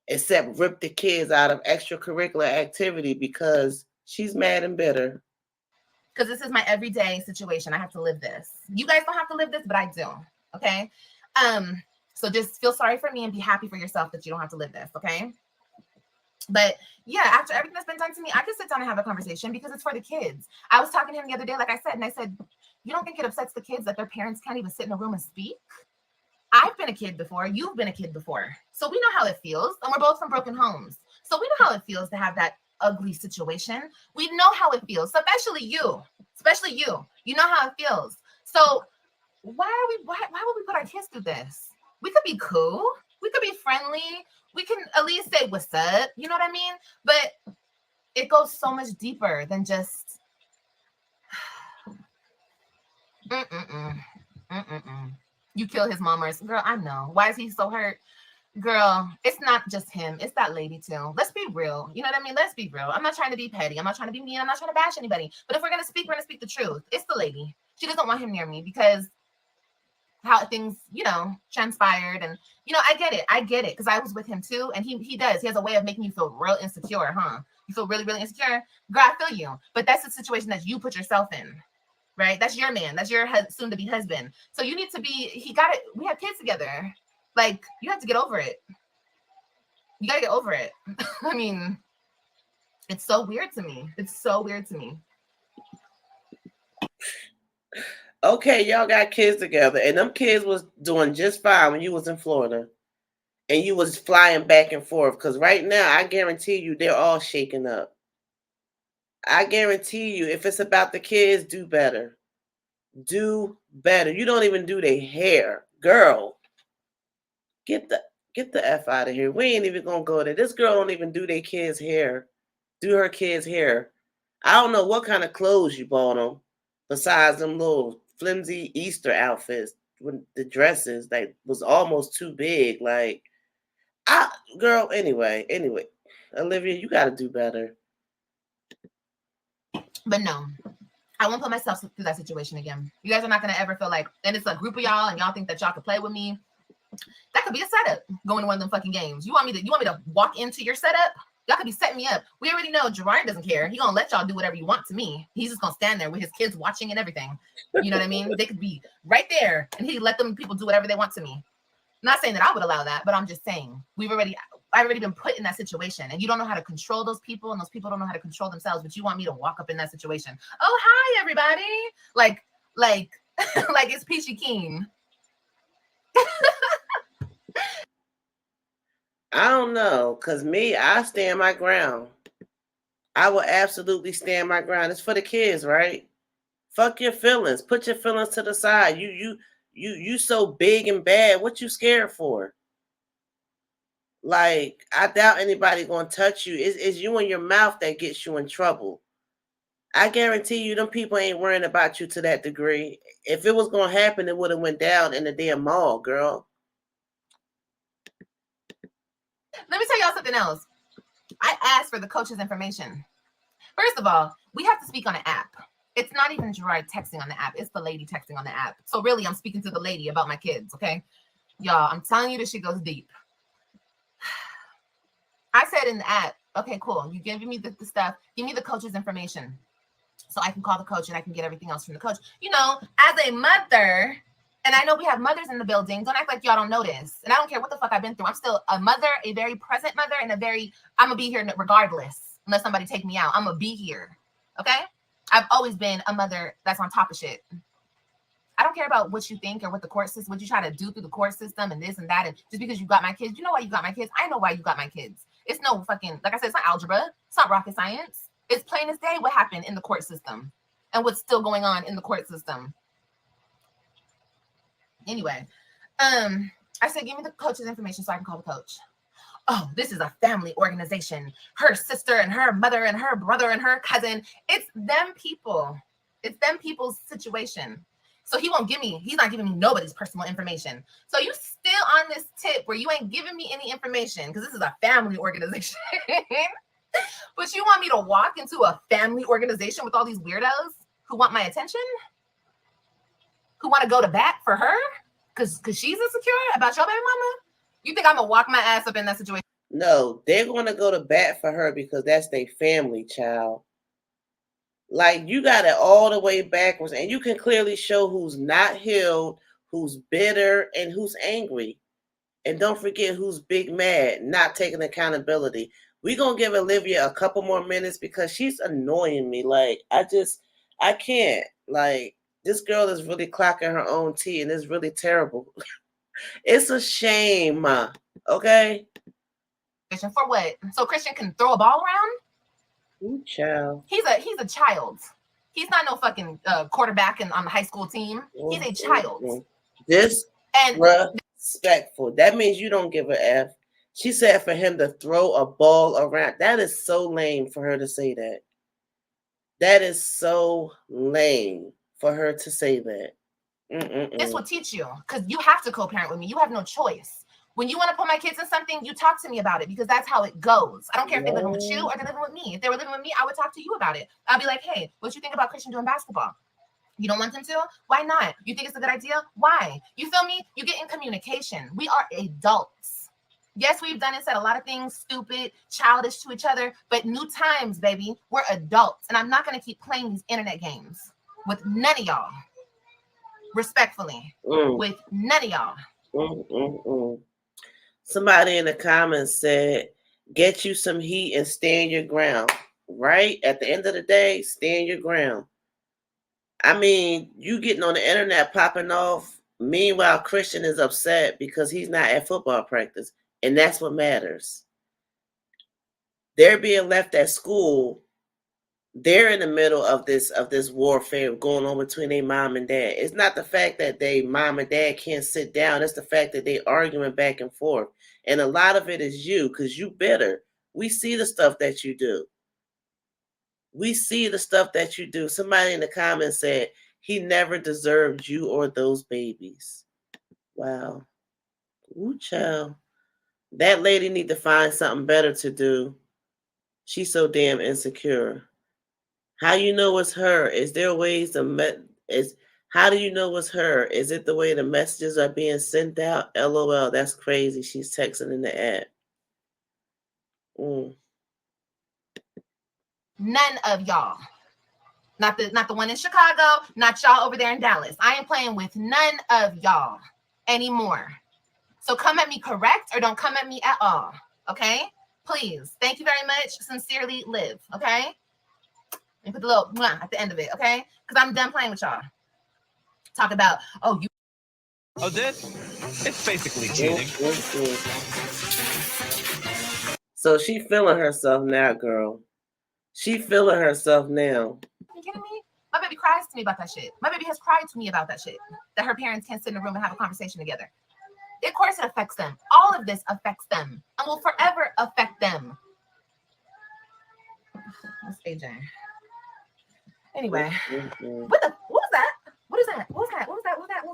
S1: except rip the kids out of extracurricular activity because she's mad and bitter.
S2: Because this is my everyday situation. I have to live this. You guys don't have to live this, but I do. Okay? So just feel sorry for me and be happy for yourself that you don't have to live this. Okay? But yeah, after everything that's been done to me, I can sit down and have a conversation because it's for the kids. I was talking to him the other day, like I said, and I said, you don't think it upsets the kids that their parents can't even sit in a room and speak? I've been a kid before. You've been a kid before. So we know how it feels. And we're both from broken homes. So we know how it feels to have that ugly situation. We know how it feels, especially you. You know how it feels. So why would we put our kids through this? We could be cool. We could be friendly. We can at least say what's up. You know what I mean? But it goes so much deeper than just You kill his mom or his girl. I know. Why is he so hurt? Girl, it's not just him. It's that lady too. Let's be real. You know what I mean? Let's be real. I'm not trying to be petty. I'm not trying to be mean. I'm not trying to bash anybody. But if we're gonna speak the truth. It's the lady. She doesn't want him near me because how things, transpired. And I get it because I was with him too. And he has a way of making you feel real insecure, huh? You feel really, really insecure. Girl, I feel you. But that's the situation that you put yourself in, right? That's your man. That's your soon to be husband. So you need to be. We have kids together. Like, you have to get over it. You gotta get over it. I mean, it's so weird to me. It's so weird to me.
S1: Okay, y'all got kids together, and them kids was doing just fine when you was in Florida, and you was flying back and forth. Because right now, I guarantee you, they're all shaking up. I guarantee you, if it's about the kids, do better. Do better. You don't even do their hair, girl. Get the F out of here. We ain't even gonna go there. This girl don't even do their kids' hair. Do her kids' hair. I don't know what kind of clothes you bought them, besides them little flimsy Easter outfits with the dresses that was almost too big. Like, girl, anyway. Olivia, you gotta do better.
S2: But no, I won't put myself through that situation again. You guys are not gonna ever feel like, and it's a group of y'all, and y'all think that y'all could play with me. That could be a setup going to one of them fucking games. You want me to walk into your setup? Y'all could be setting me up. We already know Jerrod doesn't care. He gonna let y'all do whatever you want to me. He's just gonna stand there with his kids watching and everything. You know what I mean? They could be right there, and he let them people do whatever they want to me. Not saying that I would allow that, but I'm just saying I've already been put in that situation, and you don't know how to control those people, and those people don't know how to control themselves. But you want me to walk up in that situation? Oh, hi everybody! Like it's Peachy Keen.
S1: I don't know, because I stand my ground. I will absolutely stand my ground. It's for the kids, right? Fuck your feelings. Put your feelings to the side. You so big and bad. What you scared for? Like, I doubt anybody gonna touch you. It's you and your mouth that gets you in trouble. I guarantee you, them people ain't worrying about you to that degree. If it was gonna happen, it would have went down in the damn mall, girl.
S2: Let me tell y'all something else. I asked for the coach's information. First of all, we have to speak on an app. It's not even Jerrod texting on the app. It's the lady texting on the app. So really, I'm speaking to the lady about my kids, okay? Y'all, I'm telling you, this shit goes deep. I said in the app, okay, cool. You give me the stuff. Give me the coach's information so I can call the coach and I can get everything else from the coach. As a mother, and I know we have mothers in the building. Don't act like y'all don't know this. And I don't care what the fuck I've been through. I'm still a mother, a very present mother, and I'm going to be here regardless. Unless somebody take me out. I'm going to be here. Okay? I've always been a mother that's on top of shit. I don't care about what you think or what the court system, what you try to do through the court system and this and that. And just because you got my kids, you know why you got my kids. I know why you got my kids. It's no fucking, like I said, it's not algebra. It's not rocket science. It's plain as day what happened in the court system and what's still going on in the court system. Anyway, I said, give me the coach's information so I can call the coach. Oh, this is a family organization. Her sister and her mother and her brother and her cousin. It's them people. It's them people's situation. So he's not giving me nobody's personal information. So you still on this tip where you ain't giving me any information because this is a family organization. But you want me to walk into a family organization with all these weirdos who want my attention? Who want to go to bat for her? Because she's insecure about your baby mama? You think I'm going to walk my ass up in that situation?
S1: No, they're going to go to bat for her because that's their family, child. Like, you got it all the way backwards, and you can clearly show who's not healed, who's bitter, and who's angry. And don't forget who's big mad, not taking accountability. We're going to give Olivia a couple more minutes because she's annoying me. Like, I can't. Like, this girl is really clocking her own tea, and it's really terrible. It's a shame, okay?
S2: For what? So Christian can throw a ball around?
S1: Ooh, child.
S2: He's a child. He's not no fucking quarterback on the high school team. He's a child.
S1: Disrespectful. That means you don't give a F. She said for him to throw a ball around. That is so lame for her to say that. That is so lame for her to say that.
S2: This will teach you, because you have to co-parent with me. You have no choice. When you want to put my kids in something, you talk to me about it, because that's how it goes. I don't care if they're living with you or they're living with me. If they were living with me, I would talk to you about it. I'll be like, hey, what you think about Christian doing basketball? You don't want them to? Why not? You think it's a good idea? Why? You feel me? You get in communication. We are adults. Yes, we've done and said a lot of things stupid, childish to each other, but new times, baby. We're adults. And I'm not going to keep playing these internet games with none of y'all. Respectfully. With none of y'all.
S1: Somebody in the comments said, get you some heat and stand your ground. Right? At the end of the day, stand your ground. I mean, you getting on the internet popping off. Meanwhile, Christian is upset because he's not at football practice. And that's what matters. They're being left at school. They're in the middle of this warfare going on between their mom and dad. It's not the fact that they mom and dad can't sit down. It's the fact that they arguing back and forth. And a lot of it is you, because you bitter. We see the stuff that you do. We see the stuff that you do. Somebody in the comments said he never deserved you or those babies. Wow. Ooh, child. That lady need to find something better to do. She's so damn insecure. How you know it's her? Is there ways to how do you know it's her? Is it the way the messages are being sent out? LOL, that's crazy. She's texting in the app.
S2: None of y'all. Not the one in Chicago, not y'all over there in Dallas. I ain't playing with none of y'all anymore. So come at me correct or don't come at me at all. Okay? Please. Thank you very much. Sincerely, Liv. Okay? And put the little mwah at the end of it. Okay? Because I'm done playing with y'all. Talk about,
S5: this? It's basically cheating.
S1: So she feeling herself now, girl. She feeling herself now.
S2: Are you kidding me? My baby cries to me about that shit. My baby has cried to me about that shit. That her parents can't sit in a room and have a conversation together. Of course it affects them. All of this affects them and will forever affect them. That's AJ. Anyway. What was that? What is that? What was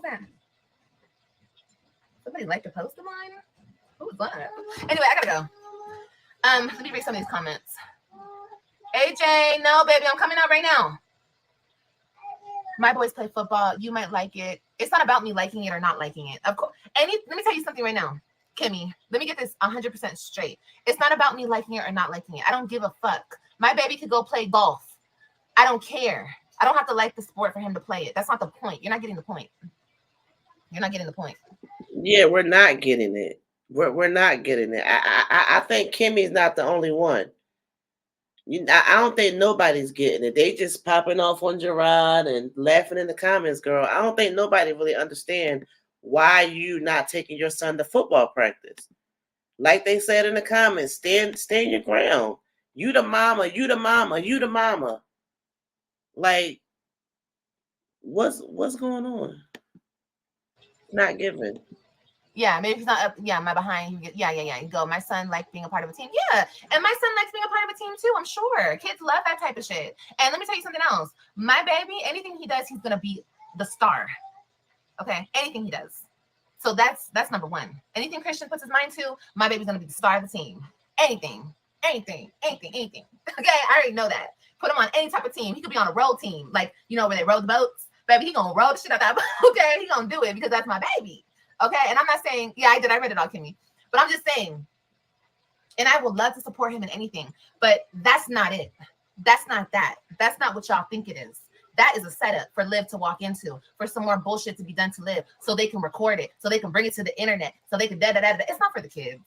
S2: that? Somebody liked a post of mine? Who was that? Anyway, I gotta go. Let me read some of these comments. AJ, no, baby, I'm coming out right now. My boys play football. You might like it. It's not about me liking it or not liking it. Of course. Let me tell you something right now, Kimmy. Let me get this 100% straight. It's not about me liking it or not liking it. I don't give a fuck. My baby could go play golf. I don't care. I don't have to like the sport for him to play it. That's not the point. You're not getting the point. You're not getting the point.
S1: Yeah, we're not getting it. We're not getting it. I think Kimmy's not the only one. I don't think nobody's getting it. They just popping off on Jerrod and laughing in the comments, girl. I don't think nobody really understand why you not taking your son to football practice. Like they said in the comments, stand your ground. You the mama, you the mama, you the mama. Like, what's going on? Not giving.
S2: Yeah, maybe he's not up. Yeah, my behind. Yeah. You go. My son likes being a part of a team. Yeah, and my son likes being a part of a team too. I'm sure kids love that type of shit. And let me tell you something else. My baby, anything he does, he's gonna be the star. Okay, anything he does. So that's number one. Anything Christian puts his mind to, my baby's gonna be the star of the team. Anything. Okay, I already know that. Put him on any type of team. He could be on a row team, like where they row the boats. Baby, he gonna roll the shit out that boat. Okay, he gonna do it because that's my baby. Okay, and I'm not saying, I read it all, Kimmy. But I'm just saying, and I would love to support him in anything, but that's not it. That's not that. That's not what y'all think it is. That is a setup for Liv to walk into, for some more bullshit to be done to Liv, so they can record it, so they can bring it to the internet, so they can da-da-da-da. It's not for the kids.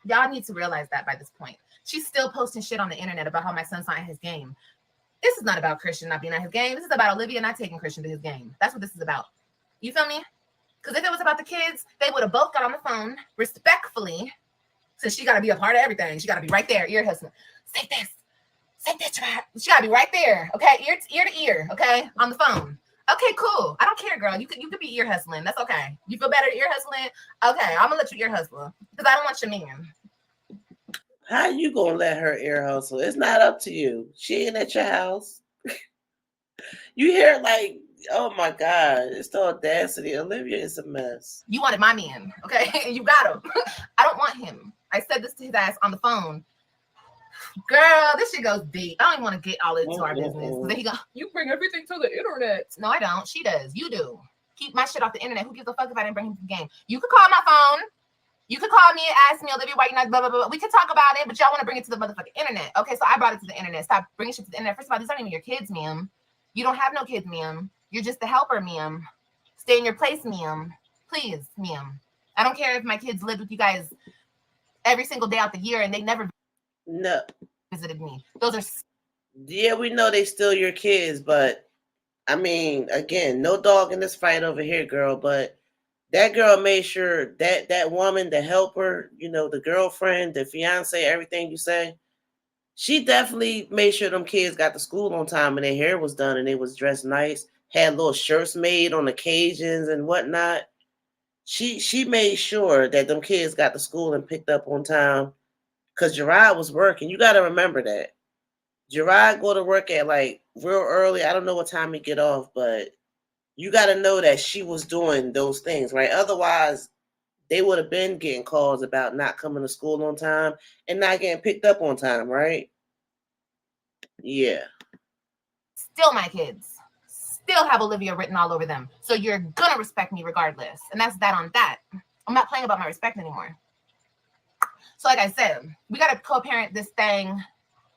S2: Y'all need to realize that by this point. She's still posting shit on the internet about how my son's not at his game. This is not about Christian not being at his game. This is about Olivia not taking Christian to his game. That's what this is about. You feel me? Because if it was about the kids, they would have both got on the phone respectfully, since she got to be a part of everything. She got to be right there, ear hustling. Say this, She got to be right there, okay? Ear to ear, okay? On the phone. Okay, cool. I don't care, girl. You could be ear hustling. That's okay. You feel better ear hustling? Okay, I'm going to let you ear hustle because I don't want your man.
S1: How you going to let her ear hustle? It's not up to you. She ain't at your house. You hear, like, Oh my God, it's the audacity. Olivia is a mess.
S2: You wanted my man, okay? And you got him. I don't want him. I said this to his ass on the phone. Girl, this shit goes deep. I don't even want to get all into our business. Then he go, you bring everything to the internet. No, I don't. She does. You do. Keep my shit off the internet. Who gives a fuck if I didn't bring him to the game? You could call my phone. You could call me and ask me, Olivia, why you not blah, blah, blah. We could talk about it, but y'all want to bring it to the motherfucking internet. Okay, so I brought it to the internet. Stop bringing shit to the internet. First of all, these aren't even your kids, ma'am. You don't have no kids, ma'am. You're just the helper, ma'am. Stay in your place, ma'am. Please, ma'am. I don't care if my kids lived with you guys every single day out the year and they never visited me. Those are...
S1: Yeah, we know they still your kids, but I mean, again, no dog in this fight over here, girl, but that girl made sure that that woman, the helper, you know, the girlfriend, the fiance, everything you say, she definitely made sure them kids got to school on time and their hair was done and they was dressed nice, had little shirts made on occasions and whatnot. She made sure that them kids got to school and picked up on time because Jerrod was working. You got to remember that. Jerrod go to work at like real early. I don't know what time he get off, but you got to know that she was doing those things, right? Otherwise, they would have been getting calls about not coming to school on time and not getting picked up on time, right? Yeah.
S2: Still my kids. Still have Olivia written all over them. So you're going to respect me regardless. And that's that on that. I'm not playing about my respect anymore. So like I said, we got to co-parent this thing.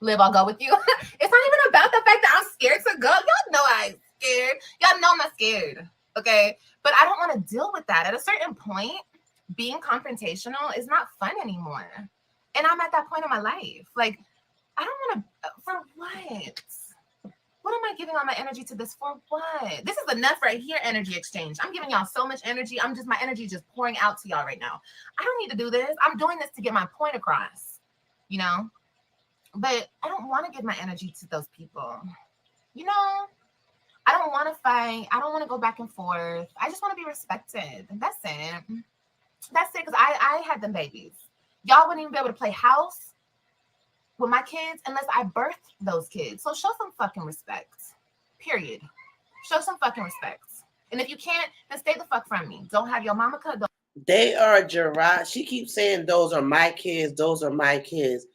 S2: Liv, I'll go with you. It's not even about the fact that I'm scared to go. Y'all know I'm scared. Y'all know I'm not scared. Okay. But I don't want to deal with that. At a certain point, being confrontational is not fun anymore. And I'm at that point in my life. Like, I don't want to, for what? What am I giving all my energy to this for? What? This is enough right here, energy exchange. I'm giving y'all so much energy. My energy just pouring out to y'all right now. I don't need to do this. I'm doing this to get my point across, you know? But I don't want to give my energy to those people. You know? I don't want to fight. I don't want to go back and forth. I just want to be respected. And that's it. That's it, because I had them babies. Y'all wouldn't even be able to play house with my kids unless I birthed those kids. So show some fucking respect. Period. Show some fucking respect. And if you can't, then stay the fuck from me. Don't have your mama cut.
S1: They are Jerrod. She keeps saying those are my kids. Those are my kids.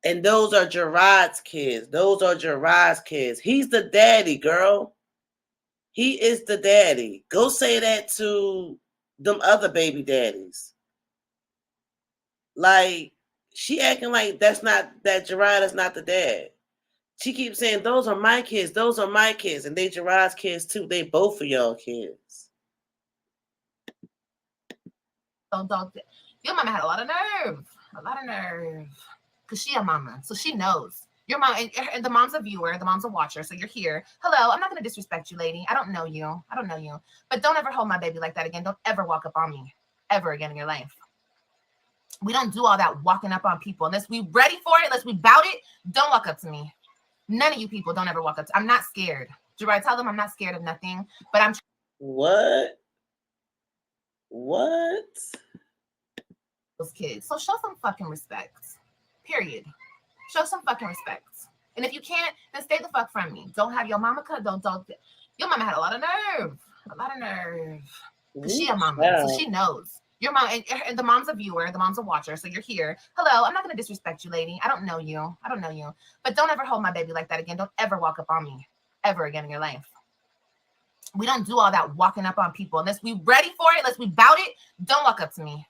S1: And those are Jerrod's kids. Those are Jerrod's kids. He's the daddy, girl. He is the daddy. Go say that to them other baby daddies. Like, she acting like that Jerrod is not the dad. She keeps saying, those are my kids. Those are my kids. And they Jerrod's kids too. They both of y'all kids.
S2: Your mama had a lot of nerve. A lot of nerve. Because she a mama. So she knows. Your mom, and the mom's a viewer. The mom's a watcher. So you're here. Hello. I'm not going to disrespect you, lady. I don't know you. I don't know you. But don't ever hold my baby like that again. Don't ever walk up on me. Ever again in your life. We don't do all that walking up on people. Unless we ready for it, unless we bout it, don't walk up to me. None of you people don't ever walk up to me. I'm not scared. Jerrod, tell them I'm not scared of nothing, but I'm...
S1: What?
S2: Those kids. So show some fucking respect. Period. Show some fucking respect. And if you can't, then stay the fuck from me. Don't have your mama cut. Don't. Your mama had a lot of nerve. A lot of nerve. Because she a mama. So she knows. Your mom, and the mom's a viewer, the mom's a watcher, so you're here. Hello, I'm not going to disrespect you, lady. I don't know you. I don't know you. But don't ever hold my baby like that again. Don't ever walk up on me. Ever again in your life. We don't do all that walking up on people. Unless we ready for it, unless we bout it, don't walk up to me.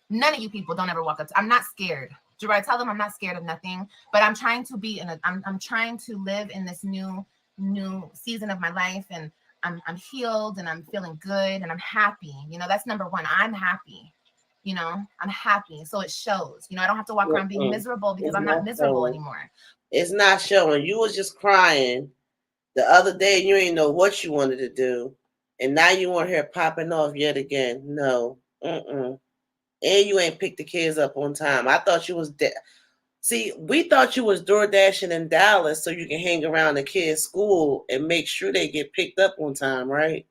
S2: None of you people don't ever walk up to me. I'm not scared. Jerrod, tell them I'm not scared of nothing. But I'm trying to be I'm trying to live in this new season of my life, and I'm healed and I'm feeling good and I'm happy. You know, that's number one. I'm happy. You know, I'm happy. So it shows. You know, I don't have to walk around being miserable because I'm not miserable anymore.
S1: It's not showing. You was just crying the other day. You ain't know what you wanted to do. And now you want her popping off yet again. No. And you ain't picked the kids up on time. I thought you was dead. See, we thought you was door dashing in Dallas so you can hang around the kids' school and make sure they get picked up on time, right?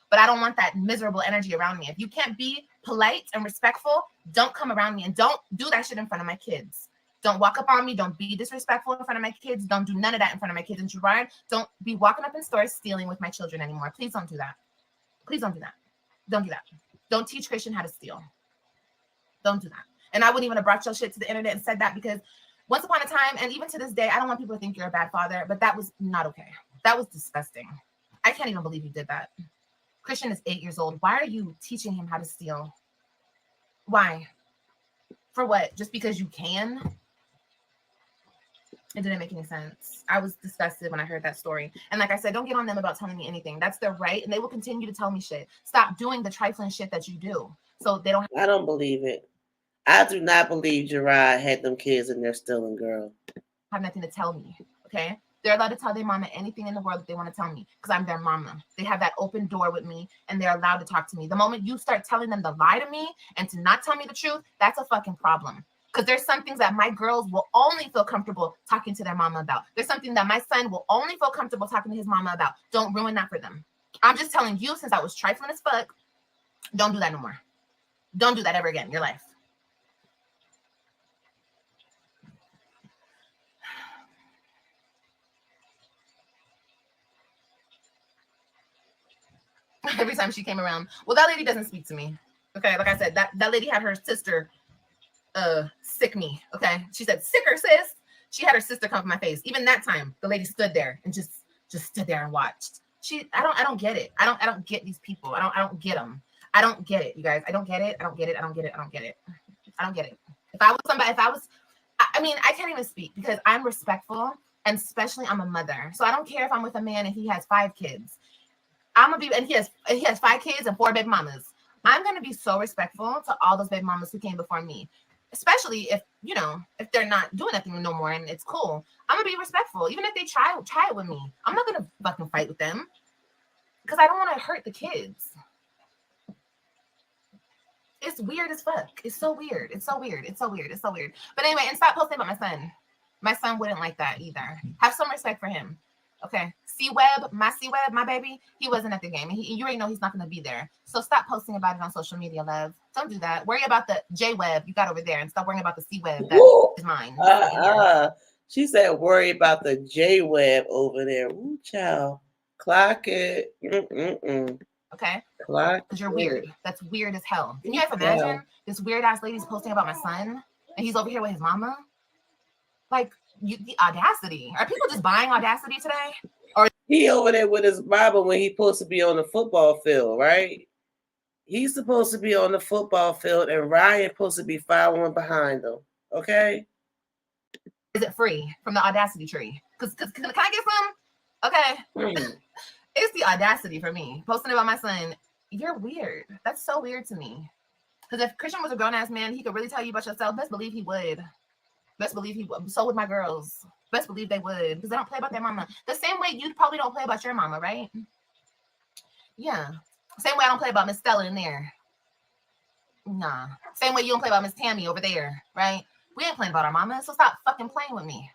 S2: But I don't want that miserable energy around me. If you can't be polite and respectful, don't come around me and don't do that shit in front of my kids. Don't walk up on me. Don't be disrespectful in front of my kids. Don't do none of that in front of my kids. And Jerrod, don't be walking up in stores stealing with my children anymore. Please don't do that. Please don't do that. Don't do that. Don't teach Christian how to steal. Don't do that. And I wouldn't even have brought your shit to the internet and said that, because once upon a time, and even to this day, I don't want people to think you're a bad father, but that was not okay. That was disgusting. I can't even believe you did that. Christian is 8 years old. Why are you teaching him how to steal? Why? For what? Just because you can? It didn't make any sense. I was disgusted when I heard that story. And like I said, don't get on them about telling me anything. That's their right, and they will continue to tell me shit. Stop doing the trifling shit that you do. So they don't.
S1: I don't believe it. I do not believe Jerrod had them kids and they're stealing, girl.
S2: Have nothing to tell me, okay? They're allowed to tell their mama anything in the world that they want to tell me, because I'm their mama. They have that open door with me, and they're allowed to talk to me. The moment you start telling them to lie to me and to not tell me the truth, that's a fucking problem. Because there's some things that my girls will only feel comfortable talking to their mama about. There's something that my son will only feel comfortable talking to his mama about. Don't ruin that for them. I'm just telling you, since I was trifling as fuck, don't do that no more. Don't do that ever again in your life. Every time she came around, well, that lady doesn't speak to me. Okay, like I said, that lady had her sister sick me. Okay, she said, "Sicker, sis." She had her sister come to my face. Even that time, the lady stood there and just stood there and watched. I don't get it. I don't get these people. I don't get them. I don't get it, you guys. I don't get it. I don't get it. I don't get it. I don't get it. I don't get it. If I was somebody, I mean, I can't even speak because I'm respectful, and especially I'm a mother. So I don't care if I'm with a man and he has 5 kids. I'm gonna be, and he has 5 kids and 4 baby mamas. I'm gonna be so respectful to all those baby mamas who came before me, especially if, you know, if they're not doing nothing no more and it's cool. I'm gonna be respectful, even if they try it with me. I'm not gonna fucking fight with them because I don't want to hurt the kids. It's weird as fuck. It's so weird. It's so weird. It's so weird. It's so weird. But anyway, and stop posting about my son. My son wouldn't like that either. Have some respect for him. Okay. C.Webb, my baby, he wasn't at the game. And you already know he's not going to be there. So stop posting about it on social media, love. Don't do that. Worry about the J.Webb you got over there and stop worrying about the C.Webb that is mine.
S1: She said, worry about the J.Webb over there. Ooh, child. Clock it.
S2: Okay?
S1: Clock
S2: because you're weird. That's weird as hell. Can you guys imagine this weird ass lady's posting about my son and he's over here with his mama? Like, the audacity. Are people just buying audacity today? Or
S1: he over there with his mama when he's supposed to be on the football field, right? He's supposed to be on the football field and Ryan's supposed to be following behind him. Okay?
S2: Is it free from the audacity tree? Because can I get some? Okay. It's the audacity for me. Posting about my son. You're weird. That's so weird to me. Because if Christian was a grown-ass man, he could really tell you about yourself. Best believe he would. Best believe he would. So would my girls. Best believe they would. Because they don't play about their mama. The same way you probably don't play about your mama, right? Yeah. Same way I don't play about Miss Stella in there. Nah. Same way you don't play about Miss Tammy over there, right? We ain't playing about our mama, so stop fucking playing with me.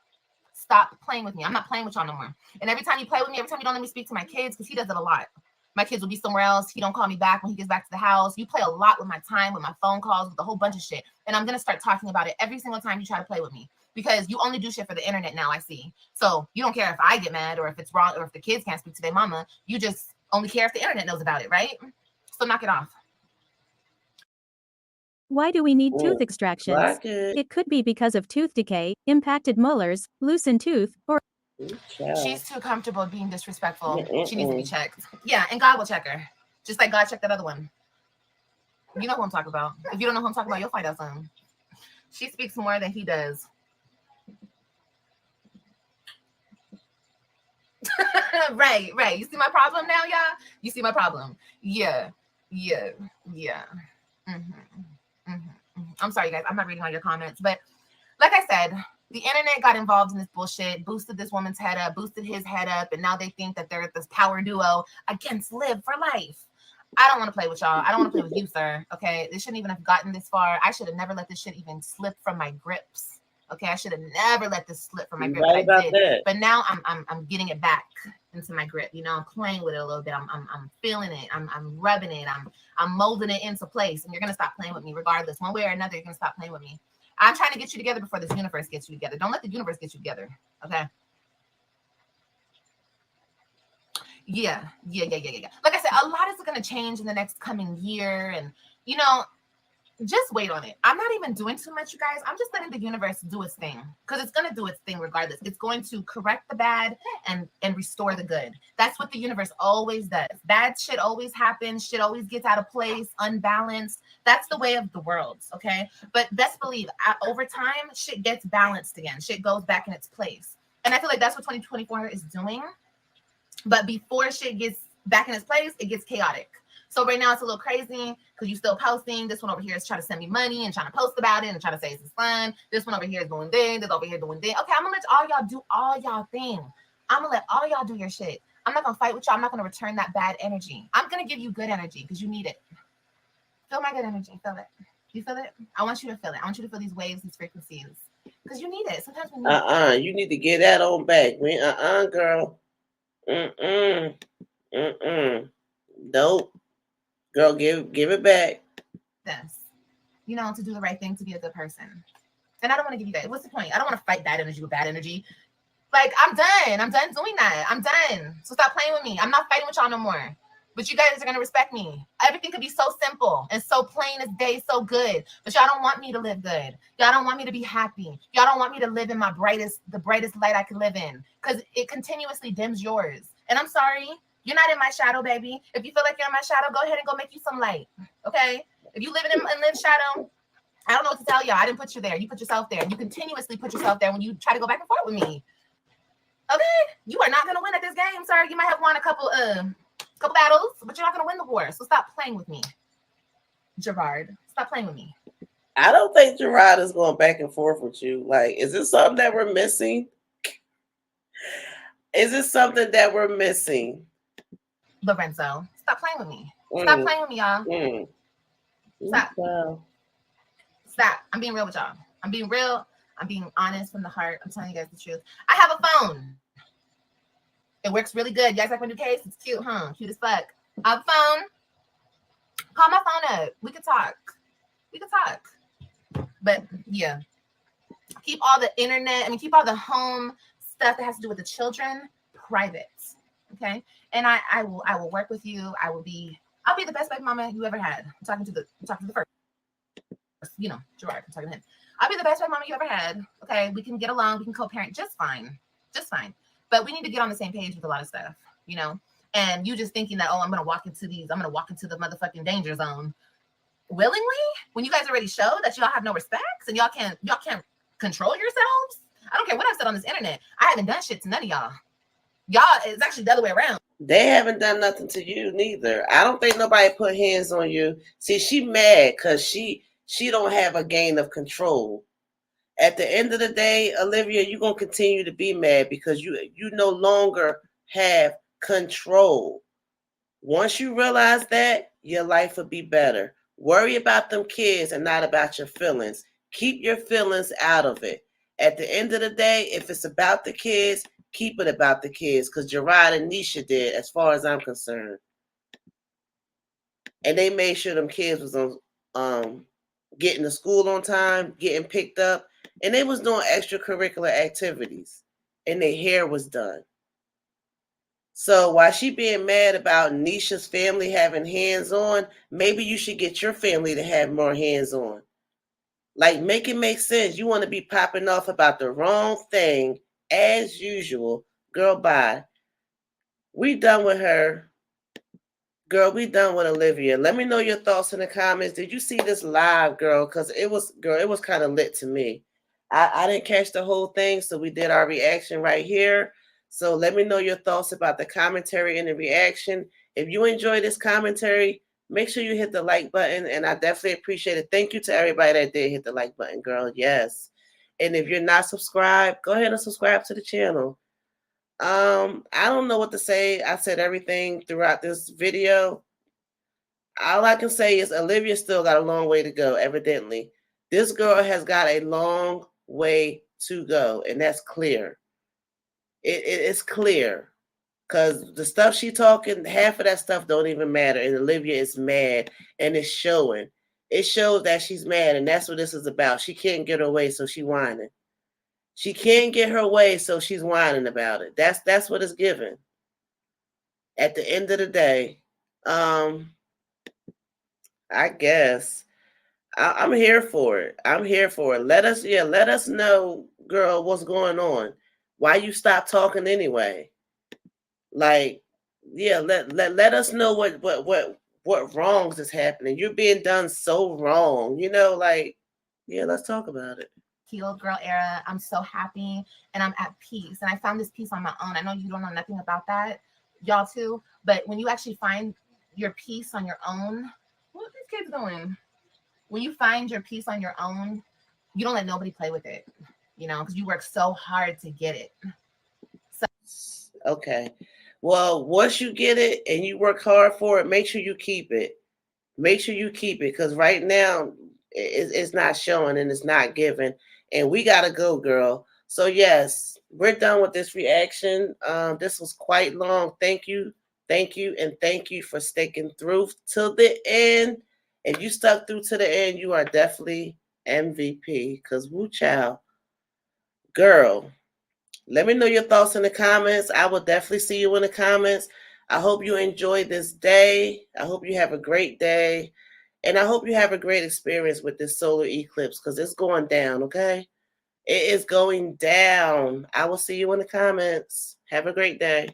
S2: Stop playing with me. I'm not playing with y'all no more. And every time you play with me, every time you don't let me speak to my kids, because he does it a lot. My kids will be somewhere else. He don't call me back when he gets back to the house. You play a lot with my time, with my phone calls, with a whole bunch of shit. And I'm going to start talking about it every single time you try to play with me. Because you only do shit for the internet now, I see. So you don't care if I get mad or if it's wrong or if the kids can't speak to their mama. You just only care if the internet knows about it, right? So knock it off.
S6: Why do we need tooth extractions?
S1: Like it.
S6: Could be because of tooth decay, impacted molars, loosened tooth, or...
S2: She's too comfortable being disrespectful. She needs to be checked. Yeah, and God will check her. Just like God checked that other one. You know who I'm talking about. If you don't know who I'm talking about, you'll find out soon. She speaks more than he does. Right. You see my problem now, y'all? You see my problem? Yeah. I'm sorry, guys. I'm not reading all your comments. But like I said, the internet got involved in this bullshit, boosted this woman's head up, boosted his head up, and now they think that they're this power duo against Live for Life. I don't want to play with y'all. I don't want to play with you, sir. Okay? This shouldn't even have gotten this far. I should have never let this shit even slip from my grips. Okay? I should have never let this slip from my grip.
S1: Right about that.
S2: But now I'm getting it back into my grip. You know, I'm playing with it a little bit. I'm feeling it. I'm rubbing it. I'm molding it into place. And you're gonna stop playing with me regardless. One way or another, you're gonna stop playing with me. I'm trying to get you together before this universe gets you together. Don't let the universe get you together. Okay. Yeah. Like I said, a lot is going to change in the next coming year. And, you know, just wait on it. I'm not even doing too much, you guys. I'm just letting the universe do its thing, because it's going to do its thing regardless. It's going to correct the bad and restore the good. That's what the universe always does. Bad shit always happens. Shit always gets out of place, unbalanced. That's the way of the world, okay? But best believe, over time, shit gets balanced again. Shit goes back in its place. And I feel like that's what 2024 is doing. But before shit gets back in its place, it gets chaotic. So right now it's a little crazy because you're still posting. This one over here is trying to send me money and trying to post about it and trying to say it's fun. This one over here is doing this. This over here doing this. Okay, I'm gonna let all y'all do all y'all thing. I'm gonna let all y'all do your shit. I'm not gonna fight with y'all. I'm not gonna return that bad energy. I'm gonna give you good energy because you need it. Feel my good energy. Feel it. You feel it? I want you to feel it. I want you to feel these waves, these frequencies, because you need it. Sometimes we need it.
S1: You need to get that on back. Girl. Nope. Girl, give it back.
S2: This, you know, to do the right thing, to be a good person. And I don't want to give you that. What's the point? I don't want to fight bad energy with bad energy. Like, I'm done doing that. I'm done. So stop playing with me. I'm not fighting with y'all no more. But you guys are gonna respect me. Everything could be so simple and so plain as day, so good. But y'all don't want me to live good. Y'all don't want me to be happy. Y'all don't want me to live in the brightest light I can live in, because it continuously dims yours. And I'm sorry, you're not in my shadow, baby. If you feel like you're in my shadow, go ahead and go make you some light. Okay? If you live in shadow, I don't know what to tell y'all. I didn't put you there. You put yourself there. You continuously put yourself there when you try to go back and forth with me. Okay? You are not gonna win at this game, sir. You might have won a couple battles, but you're not gonna win the war. So stop playing with me, Jerrod. Stop playing with me.
S1: I don't think Jerrod is going back and forth with you. Like, is this something that we're missing? Is this something that we're missing?
S2: Lorenzo, stop playing with me. Stop playing with me, y'all. Stop. Stop. I'm being real with y'all. I'm being real. I'm being honest from the heart. I'm telling you guys the truth. I have a phone. It works really good. You guys like my new case? It's cute, huh? Cute as fuck. I have a phone. Call my phone up. We can talk. But yeah, keep all the internet. Keep all the home stuff that has to do with the children private. Okay. And I will work with you. I'll be the best baby mama you ever had. I'm talking to the first. You know, Jerrod. I'm talking to him. I'll be the best baby mama you ever had. Okay. We can get along. We can co-parent just fine. But we need to get on the same page with a lot of stuff, you know. And you just thinking that, I'm gonna walk into the motherfucking danger zone willingly, when you guys already showed that y'all have no respects and y'all can't control yourselves. I don't care what I've said on this internet. I haven't done shit to none of y'all. It's actually the other way around.
S1: They haven't done nothing to you neither. I don't think nobody put hands on you. See, she mad because she don't have a gain of control. At the end of the day, Olivia, you're going to continue to be mad because you no longer have control. Once you realize that, your life will be better. Worry about them kids and not about your feelings. Keep your feelings out of it. At the end of the day, if it's about the kids, keep it about the kids, because Jerrod and Neisha did, as far as I'm concerned. And they made sure them kids was on getting to school on time, getting picked up, and they was doing extracurricular activities, and their hair was done. So while she being mad about Neisha's family having hands-on, maybe you should get your family to have more hands-on. Like, make it make sense. You want to be popping off about the wrong thing, as usual. Girl, bye. We done with her. Girl, we done with Olivia. Let me know your thoughts in the comments. Did you see this live, girl? Because it was kind of lit to me. I didn't catch the whole thing, so we did our reaction right here. So let me know your thoughts about the commentary and the reaction. If you enjoy this commentary, make sure you hit the like button, and I definitely appreciate it. Thank you to everybody that did hit the like button, girl. Yes. And if you're not subscribed, go ahead and subscribe to the channel. I don't know what to say. I said everything throughout this video. All I can say is Olivia still got a long way to go, evidently. This girl has got a long way to go, and that's clear. It's clear, because the stuff she talking, half of that stuff don't even matter, and Olivia is mad, and it's showing. it shows that she's mad, and that's what this is about. She can't get her way, so she whining. She can't get her way, so she's whining about it. That's what it's given. At the end of the day, I guess I'm here for it. I'm here for it. Let us know, girl, what's going on. Why you stop talking anyway? Like, yeah, let us know what wrongs is happening. You're being done so wrong, like, yeah, let's talk about it.
S2: Healed girl era. I'm so happy and I'm at peace. And I found this peace on my own. I know you don't know nothing about that, y'all too. But when you actually find your peace on your own, what are these kids doing? When you find your peace on your own, you don't let nobody play with it, because you work so hard to get it.
S1: Okay. Well, once you get it and you work hard for it, make sure you keep it. Make sure you keep it, because right now it's not showing and it's not giving. And we got to go, girl. So, yes, we're done with this reaction. This was quite long. Thank you. Thank you. And thank you for sticking through till the end. If you stuck through to the end, you are definitely MVP, because woo child. Girl, let me know your thoughts in the comments. I will definitely see you in the comments. I hope you enjoyed this day. I hope you have a great day. And I hope you have a great experience with this solar eclipse, because it's going down, okay? It is going down. I will see you in the comments. Have a great day.